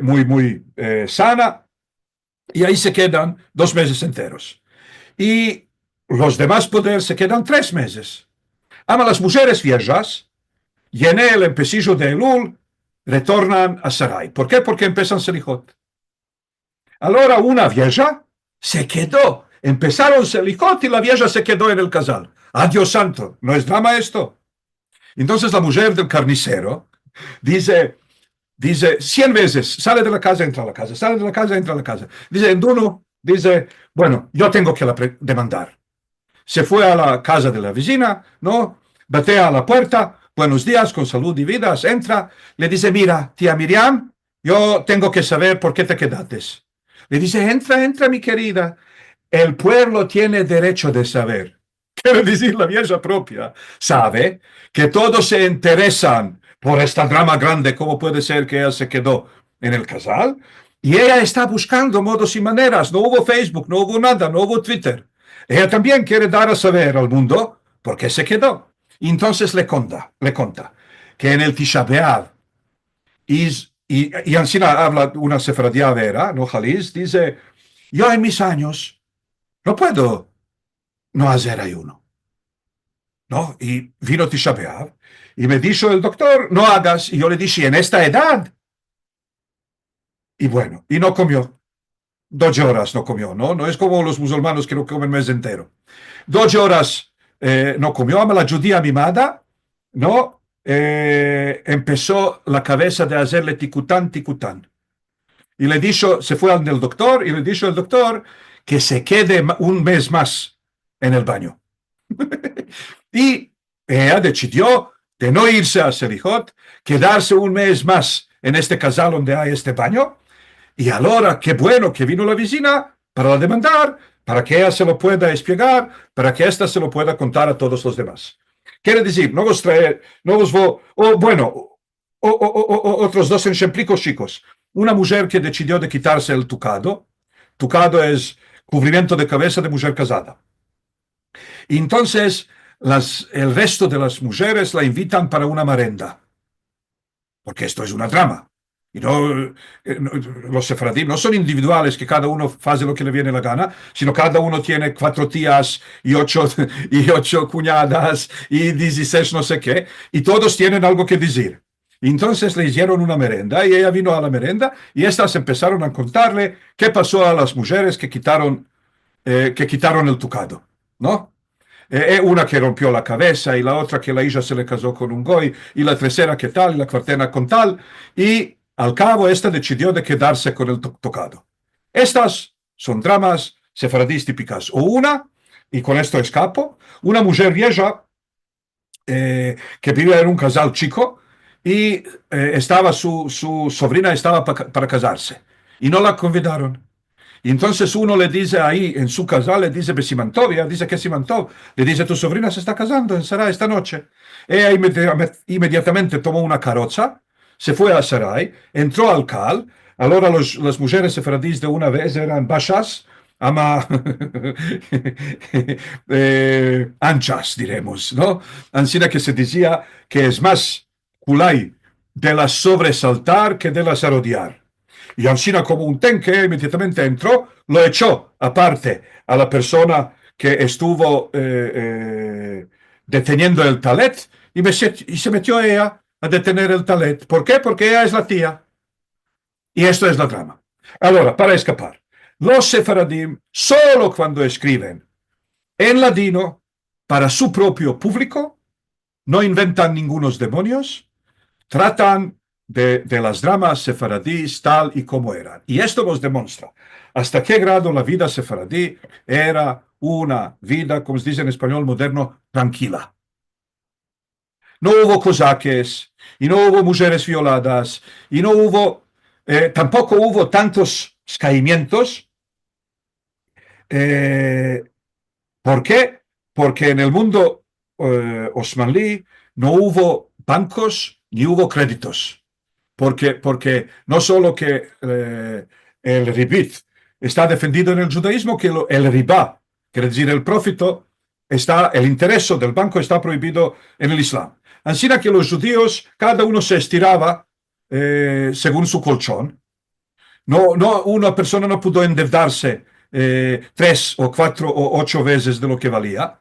muy sana y ahí se quedan 2 meses enteros. Y los demás poderes se quedan 3 meses. Ama las mujeres viejas, y en el empecillo de Elul, retornan a Sarai. ¿Por qué? Porque empiezan Selichot. Ahora una vieja se quedó. Empezaron Selichot y la vieja se quedó en el casal. ¡Adiós santo! ¿No es drama esto? Entonces la mujer del carnicero dice 100 veces, sale de la casa, entra a la casa, sale de la casa, entra a la casa. Dice, en uno, dice, bueno, yo tengo que la demandar. Se fue a la casa de la vecina, ¿no? Batea a la puerta, buenos días, con salud y vidas, entra, le dice, mira, tía Miriam, yo tengo que saber por qué te quedaste. Le dice, entra, mi querida, el pueblo tiene derecho de saber. Quiere decir, la vieja propia sabe que todos se interesan por esta drama grande, cómo puede ser que ella se quedó en el casal, y ella está buscando modos y maneras. No hubo Facebook, no hubo nada, no hubo Twitter. Ella también quiere dar a saber al mundo por qué se quedó. Y entonces le conta que en el Tisha B'Av, y así habla una sefaradía vera, ¿no? Jaliz, dice, yo en mis años no puedo no hacer ayuno, ¿no? Y vino Tisha B'Av y me dijo el doctor, no hagas. Y yo le dije, en esta edad. Y bueno, y no comió. 12 horas no comió, ¿no? No es como los musulmanes que no comen mes entero. 12 horas no comió. A la judía mimada, ¿no? Empezó la cabeza de hacerle ticután. Y le dijo, se fue al doctor y le dijo al doctor que se quede un mes más en el baño. Y ella decidió de no irse a Selichot, quedarse un mes más en este casal donde hay este baño. Y ahora, qué bueno que vino la vecina para demandar, para que ella se lo pueda explicar, para que ésta se lo pueda contar a todos los demás. Quiere decir, no vos traer, no vos voy, otros dos ejemplos chicos. Una mujer que decidió de quitarse el tucado. Tucado es cubrimiento de cabeza de mujer casada. Y entonces el resto de las mujeres la invitan para una merenda. Porque esto es una drama. Y los sefaradí no son individuales que cada uno hace lo que le viene la gana, sino cada uno tiene 4 tías y 8 cuñadas y 16 no sé qué, y todos tienen algo que decir. Y entonces le hicieron una merenda y ella vino a la merenda y estas empezaron a contarle qué pasó a las mujeres que quitaron el tucado, ¿no? Una que rompió la cabeza y la otra que la hija se le casó con un goy y la tercera que tal y la cuartena con tal y al cabo esta decidió de quedarse con el tocado. Estas son dramas sefaradís típicas. O una, y con esto escapo, una mujer vieja que vivía en un casal chico y estaba su sobrina estaba para casarse y no la convidaron. Y entonces uno le dice ahí en su casa, le dice Besimantovia, dice que Simantov, le dice tu sobrina se está casando en Sarai esta noche. Ella inmediatamente tomó una carroza, se fue a Sarai, entró al Cal, ahora las mujeres sefaradíes de una vez eran bashas, ama anchas, diremos, ¿no? Así que se decía que es más culay de las sobresaltar que de las arrodillar. Y Alcina como un tenque inmediatamente entró, lo echó aparte a la persona que estuvo deteniendo el talet y se metió ella a detener el talet. ¿Por qué? Porque ella es la tía. Y esto es la trama. Ahora, para escapar, los sefaradim solo cuando escriben en ladino para su propio público no inventan ningunos demonios, tratan de las dramas sefaradíes tal y como eran. Y esto nos demuestra hasta qué grado la vida sefaradí era una vida, como se dice en español moderno, tranquila. No hubo cosaques, y no hubo mujeres violadas, y no hubo, tampoco hubo tantos caimientos. Eh, ¿Por qué? Porque en el mundo osmanlí no hubo bancos ni hubo créditos. Porque no solo que el ribit está defendido en el judaísmo, que el ribá, quiere decir el profito, el interés del banco está prohibido en el Islam. Así que los judíos, cada uno se estiraba según su colchón. Una persona no pudo endeudarse 3 o 4 o 8 veces de lo que valía.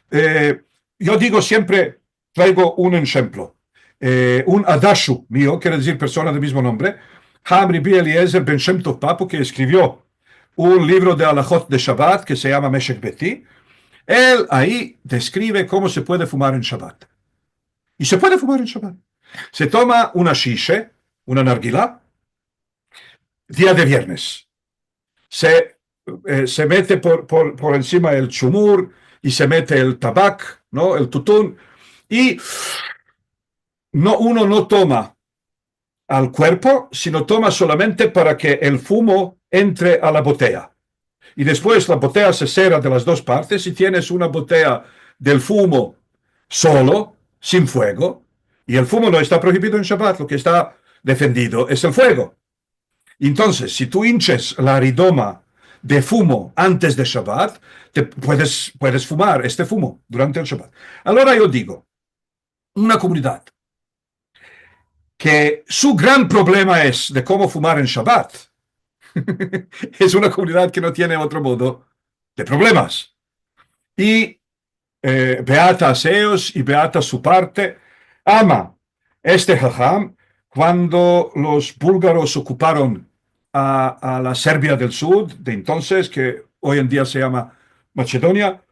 Eh, yo digo siempre, traigo un ejemplo. Un adashu mío, quiere decir persona del mismo nombre, Hamri B. Eliezer Ben Shem Tov Papo, que escribió un libro de alajot de Shabbat que se llama Meshek Beti. Él ahí describe cómo se puede fumar en Shabbat. Y se puede fumar en Shabbat. Se toma una shishe, una nargila, día de viernes. Se mete por encima el chumur y se mete el tabac, ¿no? El tutún, y uno no toma al cuerpo, sino toma solamente para que el fumo entre a la botella. Y después la botella se cierra de las dos partes y tienes una botella del fumo solo, sin fuego, y el fumo no está prohibido en Shabbat, lo que está defendido es el fuego. Entonces, si tú hinches la aridoma de fumo antes de Shabbat, puedes fumar este fumo durante el Shabbat. Ahora yo digo, una comunidad que su gran problema es de cómo fumar en Shabbat, es una comunidad que no tiene otro modo de problemas. Y beata Aseos y beata su parte, ama este jajam cuando los búlgaros ocuparon a la Serbia del Sur, de entonces, que hoy en día se llama Macedonia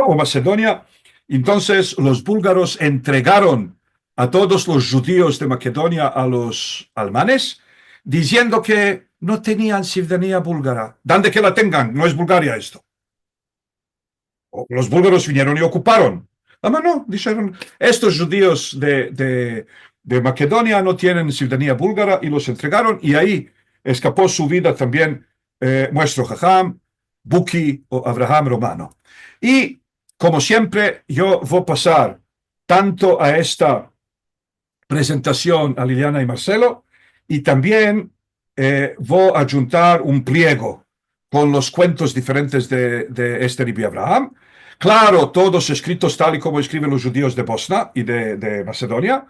o Macedonia. Entonces los búlgaros entregaron a todos los judíos de Macedonia a los alemanes, diciendo que no tenían ciudadanía búlgara. ¿Dónde que la tengan? No es Bulgaria esto. Los búlgaros vinieron y ocuparon. No, dijeron, estos judíos de Macedonia no tienen ciudadanía búlgara y los entregaron y ahí escapó su vida también nuestro jajam, Buki o Abraham Romano. Y como siempre, yo voy a pasar tanto a esta presentación a Liliana y Marcelo y también voy a juntar un pliego con los cuentos diferentes de Esther y Abraham. Claro, todos escritos tal y como escriben los judíos de Bosnia y de Macedonia.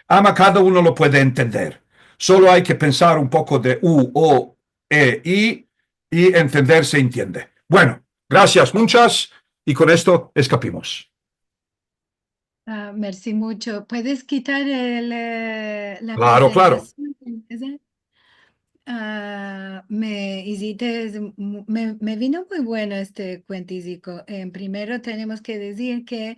Ama, cada uno lo puede entender. Solo hay que pensar un poco de U, O, E, I y entender se entiende. Bueno, gracias muchas y con esto escapimos. Merci mucho. ¿Puedes quitar la Claro, claro. presentación? Me hiciste, me vino muy bueno este cuentico. Primero tenemos que decir que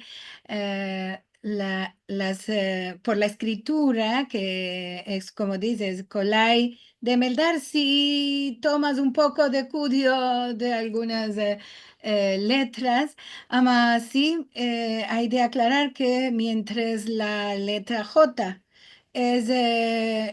por la escritura, que es como dices, Colai de Meldar, si tomas un poco de cuidado de algunas letras, ama sí, hay de aclarar que mientras la letra J es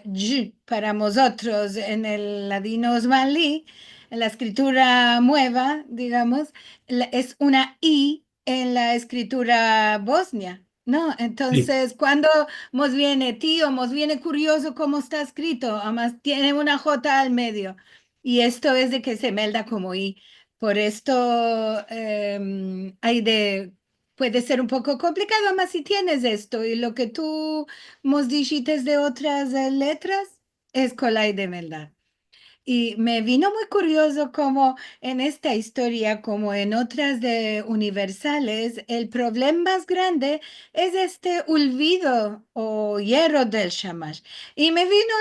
J para nosotros en el ladino osmanlí, en la escritura nueva, digamos, es una I en la escritura bosnia, ¿no? Sí, Entonces, cuando nos viene tío, nos viene curioso cómo está escrito, además tiene una J al medio, y esto es de que se melda como I. Por esto puede ser un poco complicado, más si tienes esto y lo que tú nos dijiste de otras letras es colay de melda. Y me vino muy curioso como en esta historia, como en otras de universales, el problema más grande es este olvido o hierro del Shamash. Y me vino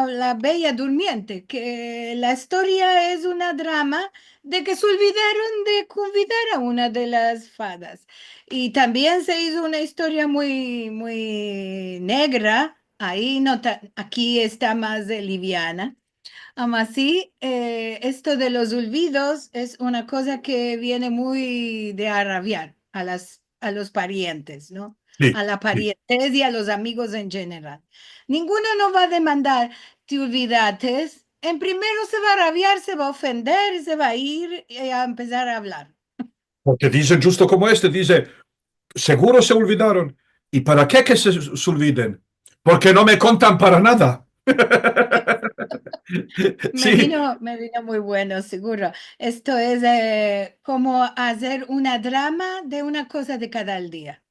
la Bella Durmiente, que la historia es una drama de que se olvidaron de convidar a una de las fadas. Y también se hizo una historia muy, muy negra. Ahí no aquí está más de liviana. Aún así, esto de los olvidos es una cosa que viene muy de arrabiar a los parientes, ¿no? sí, A la sí. parientes y a los amigos en general. Ninguno no va a demandar, te olvidaste. En primero se va a rabiar, se va a ofender, se va a ir y a empezar a hablar. Porque dicen justo como este, dice, seguro se olvidaron. ¿Y para qué que se olviden? Porque no me contan para nada. Sí, Me vino muy bueno, seguro. Esto es como hacer una drama de una cosa de cada día.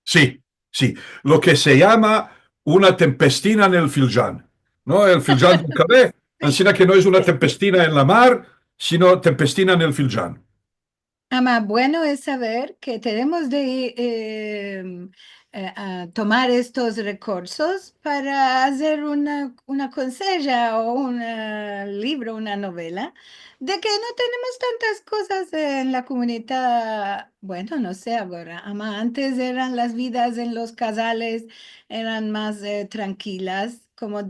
sí, sí. Lo que se llama una tempestina en el Filjan. ¿No? El Filjan del Calais, así que no es una tempestina en la mar, sino tempestina en el Filjan. Ama, bueno es saber que tenemos de tomar estos recursos para hacer una consella o un libro, una novela, de que no tenemos tantas cosas en la comunidad. Bueno, no sé ahora. Ama, antes eran las vidas en los casales, eran más tranquilas. Como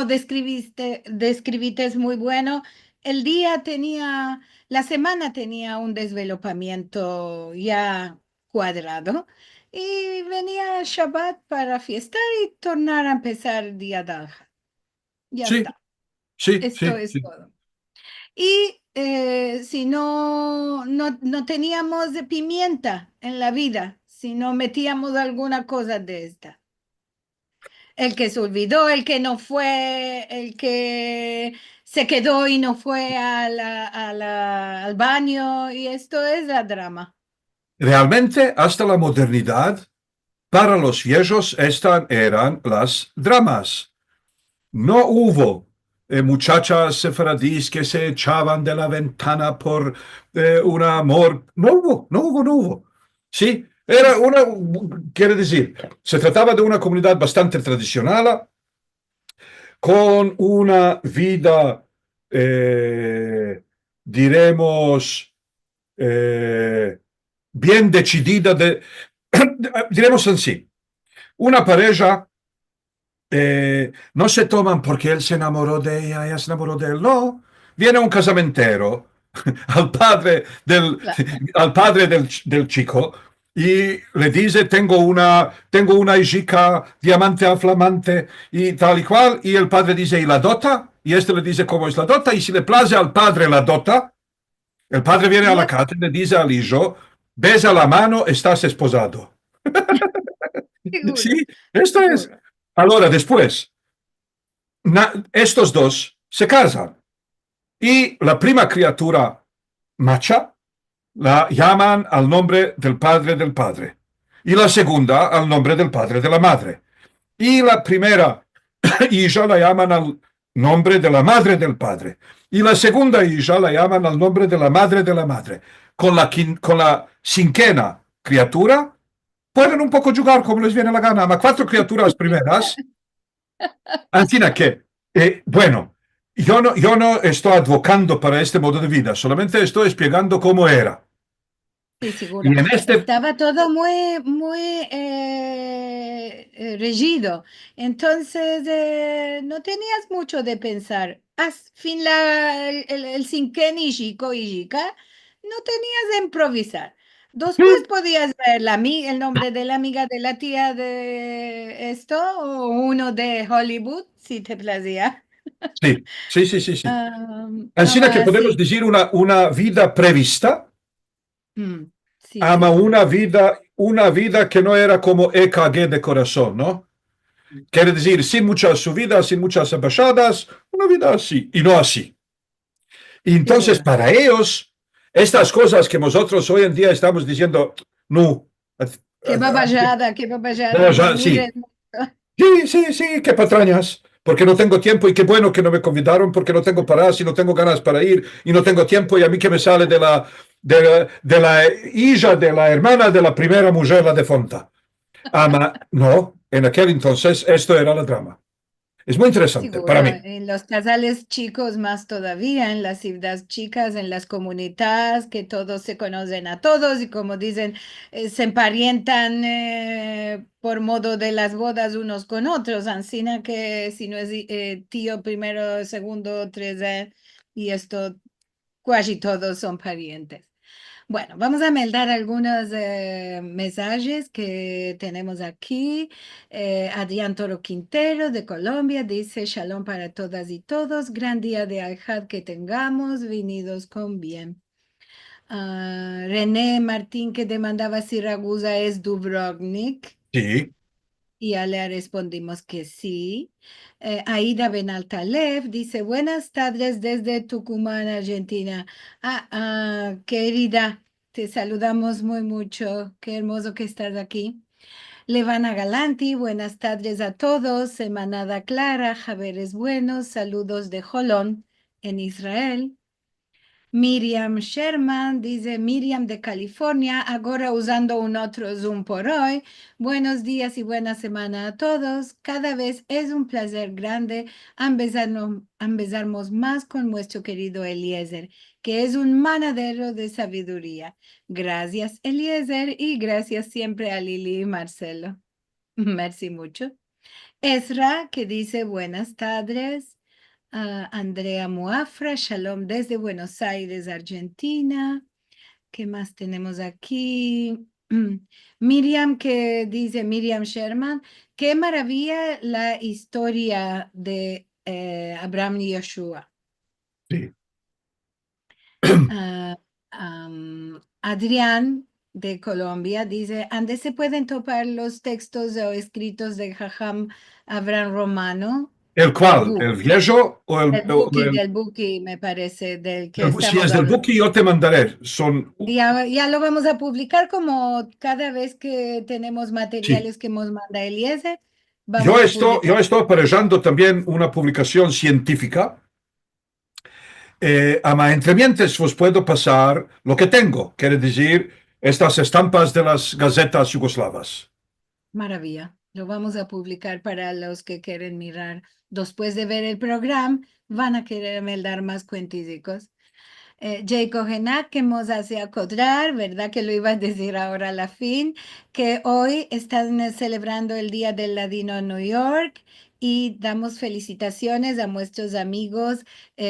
describiste es muy bueno. El día tenía la semana tenía un desvelopamiento ya cuadrado y venía Shabbat para fiestar y tornar a empezar el día de Adha. Ya Sí, está. sí, Esto sí, es sí. todo. Y si no teníamos de pimienta en la vida, si no metíamos alguna cosa de esta. El que se olvidó, el que no fue, el que se quedó y no fue al baño, y esto es la drama. Realmente, hasta la modernidad, para los viejos, estas eran las dramas. No hubo muchachas sefaradíes que se echaban de la ventana por un amor. No hubo, no hubo, no hubo. Sí, era una, quiere decir, se trataba de una comunidad bastante tradicional, con una vida, diremos, eh, bien decidida, diremos así, una pareja no se toman porque él se enamoró de ella se enamoró de él. No, viene un casamentero al padre al padre del chico y le dice, tengo una hija diamante a flamante y tal y cual. Y el padre dice, ¿y la dota? Y este le dice, ¿cómo es la dota? Y si le place al padre la dota, el padre viene a la Yep, casa y le dice al hijo, besa la mano, estás esposado. seguro, Sí, esto es. seguro. Ahora, después, estos dos se casan y la prima criatura macha la llaman al nombre del padre y la segunda al nombre del padre de la madre. Y la primera hija la llaman al nombre de la madre del padre y la segunda hija la llaman al nombre de la madre de la madre. Con la cinquena criatura pueden un poco jugar como les viene la gana, ma cuatro criaturas primeras. Así que, bueno, yo no estoy advocando para este modo de vida, solamente estoy explicando cómo era. Sí, seguro. Y en este, Estaba todo muy, muy regido. Entonces, no tenías mucho de pensar. Fin el cinquén y chico y chica, no tenías de improvisar. Después podías ver el nombre de la amiga de la tía de esto o uno de Hollywood, si te placía. sí, sí, sí, sí, sí. Así que Ama, podemos sí. decir una vida prevista, Mm, sí, ama seguro. una vida que no era como EKG de corazón, ¿no? Quiere decir, sin muchas subidas, sin muchas bajadas, una vida así, y no así. Y entonces, Seguro. para ellos, estas cosas que nosotros hoy en día estamos diciendo, no, Qué no, baballada, no ya, sí, mires mucho. sí, sí, sí, qué patrañas, porque no tengo tiempo y qué bueno que no me convidaron, porque no tengo paradas y no tengo ganas para ir y no tengo tiempo y a mí que me sale de la hija de la hermana de la primera mujer, la defunta. Ama, no, en aquel entonces esto era la drama. Es muy interesante Seguro, para mí. en los casales chicos más todavía, en las ciudades chicas, en las comunidades, que todos se conocen a todos y como dicen, se emparietan por modo de las bodas unos con otros, Ancina que si no es tío primero, segundo, tres, y esto casi todos son parientes. Bueno, vamos a meldar algunos mensajes que tenemos aquí. Adrián Toro Quintero de Colombia dice, Shalom para todas y todos, gran día de Alhad que tengamos, venidos con bien. René Martín que demandaba si Ragusa es Dubrovnik. Sí, Y ya le respondimos que sí. Aida Benaltalev dice, buenas tardes desde Tucumán, Argentina. Querida, te saludamos muy mucho. Qué hermoso que estás aquí. Levana Galanti, buenas tardes a todos. Semanada Clara, Javeres Buenos, saludos de Jolón en Israel. Miriam Sherman dice, Miriam de California, ahora usando un otro Zoom por hoy. Buenos días y buena semana a todos. Cada vez es un placer grande empezarnos más con nuestro querido Eliezer, que es un manadero de sabiduría. Gracias, Eliezer, y gracias siempre a Lili y Marcelo. Merci mucho. Ezra, que dice buenas tardes. Andrea Muafra, Shalom desde Buenos Aires, Argentina. ¿Qué más tenemos aquí? Miriam, que dice Miriam Sherman, qué maravilla la historia de Abraham y Yoshua. sí. Adrián de Colombia dice, ¿dónde se pueden topar los textos o escritos de Jajam Abraham Romano? ¿El El cual? book. ¿El viejo o Del Buki, me parece, del que si estamos es del hablando. Buki, yo te mandaré. Son, Ya lo vamos a publicar como cada vez que tenemos sí. materiales que nos manda Eliezer, vamos a Yo publicar. estoy aparejando también una publicación científica. Ama, entre mientras os puedo pasar lo que tengo, quiere decir, estas estampas de las gacetas yugoslavas. Maravilla. Lo vamos a publicar para los que quieren mirar. Después de ver el programa, van a quererme dar más cuentísticos. Jacob Genac, que nos hace acordar, ¿verdad? Que lo iba a decir ahora a la fin, que hoy están celebrando el Día del Ladino en New York y damos felicitaciones a nuestros amigos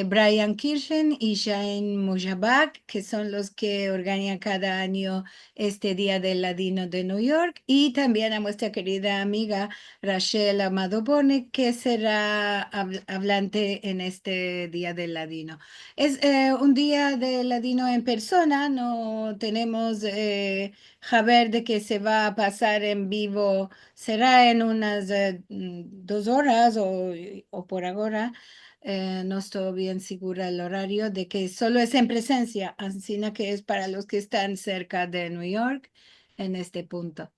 Brian Kirschen y Shane Mujabak, que son los que organizan cada año este Día del Ladino de New York, y también a nuestra querida amiga Rachel Amado Bone, que será hablante en este Día del Ladino. Es un día de ladino en persona, no tenemos saber de que se va a pasar en vivo, será en unas 2 horas o por ahora, no estoy bien segura el horario de que solo es en presencia, así que es para los que están cerca de New York en este punto.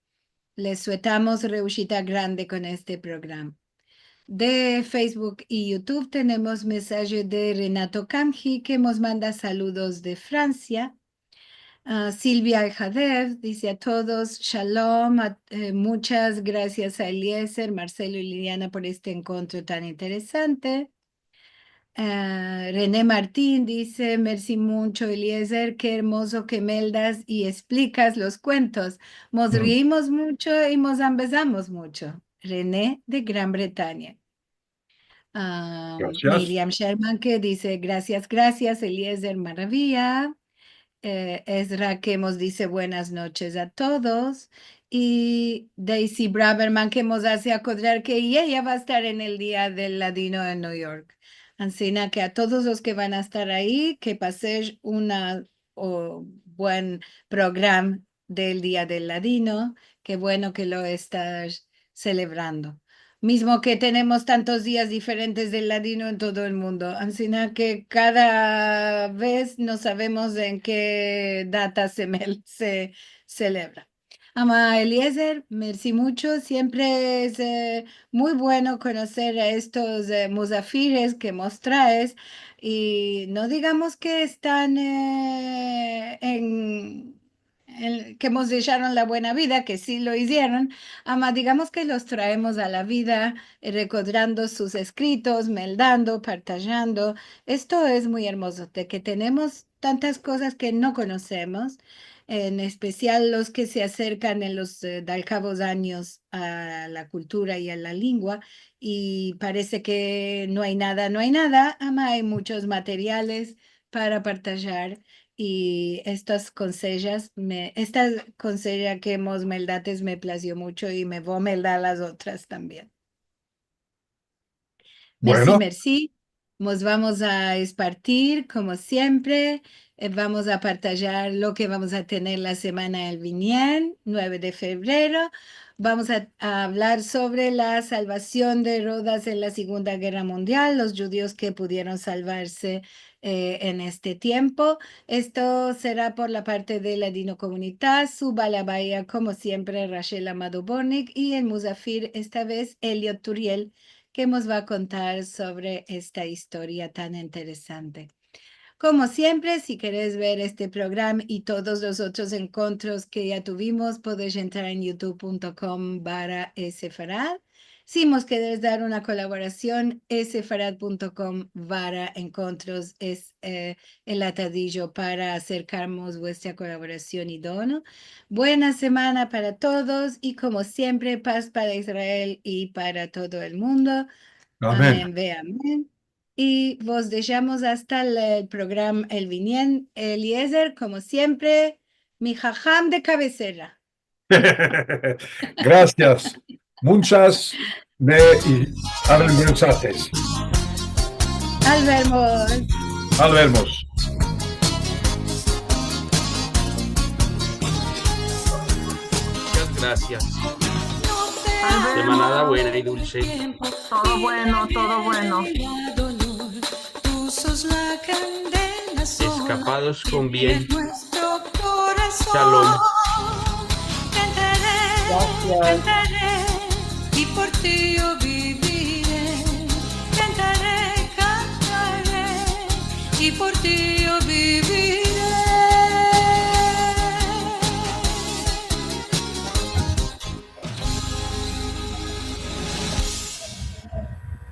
Les suetamos reushita grande con este programa. De Facebook y YouTube tenemos mensaje de Renato Kamji que nos manda saludos de Francia. Silvia Aljadev dice a todos, Shalom, muchas gracias a Eliezer, Marcelo y Liliana por este encuentro tan interesante. René Martín dice, merci mucho, Eliezer, qué hermoso que meldas y explicas los cuentos. Nos Mm, reímos mucho y nos ambezamos mucho. René de Gran Bretaña. gracias. Miriam Sherman que dice, gracias, gracias, Eliezer, maravilla. Ezra que nos dice buenas noches a todos. Y Daisy Braverman que nos hace acordar que ella va a estar en el Día del Ladino en New York. Así que a todos los que van a estar ahí, que paséis una buen programa del Día del Ladino. Qué bueno que lo estás celebrando. Mismo que tenemos tantos días diferentes del ladino en todo el mundo. Así que cada vez no sabemos en qué data se celebra. Ama Eliezer, merci mucho. Siempre es muy bueno conocer a estos musafires que nos traes y no digamos que están que nos dejaron la buena vida, que sí lo hicieron. Ama, digamos que los traemos a la vida, recordando sus escritos, meldando, partallando. Esto es muy hermoso, de que tenemos tantas cosas que no conocemos, en especial los que se acercan en los dalcavos años a la cultura y a la lengua, y parece que no hay nada, no hay nada. Ama, hay muchos materiales para partallar. Y esta consella que hemos meldates me plació mucho y me voy a meldar las otras también. Merci, Bueno, merci. Nos vamos a espartir como siempre. Vamos a partallar lo que vamos a tener la semana del Viñén, 9 de febrero. Vamos a hablar sobre la salvación de Rodas en la Segunda Guerra Mundial, los judíos que pudieron salvarse en este tiempo. Esto será por la parte de la Dino Comunidad, su balabaya, como siempre, Rachel Amado Bornik y el Musafir, esta vez Elliot Turiel, que nos va a contar sobre esta historia tan interesante. Como siempre, si quieres ver este programa y todos los otros encuentros que ya tuvimos, puedes entrar en youtube.com/esfarad. Si nos quieres dar una colaboración, esfarad.com/encuentros es el atadillo para acercarnos vuestra colaboración y dono. Buena semana para todos y como siempre, paz para Israel y para todo el mundo. amén. Amén, ve amén. Y vos dejamos hasta el programa El Vinien, Eliezer, como siempre, mi jajam de cabecera. Gracias. Muchas y mensajes. Albermos. Al vemos. Muchas gracias. Semanada Albert, buena y dulce. todo bueno, todo bueno. Escapados con bien. Shalom. Shalom. Cantaré, Gracias. cantaré, y por ti yo viviré. Cantaré, cantaré, y por ti yo viviré.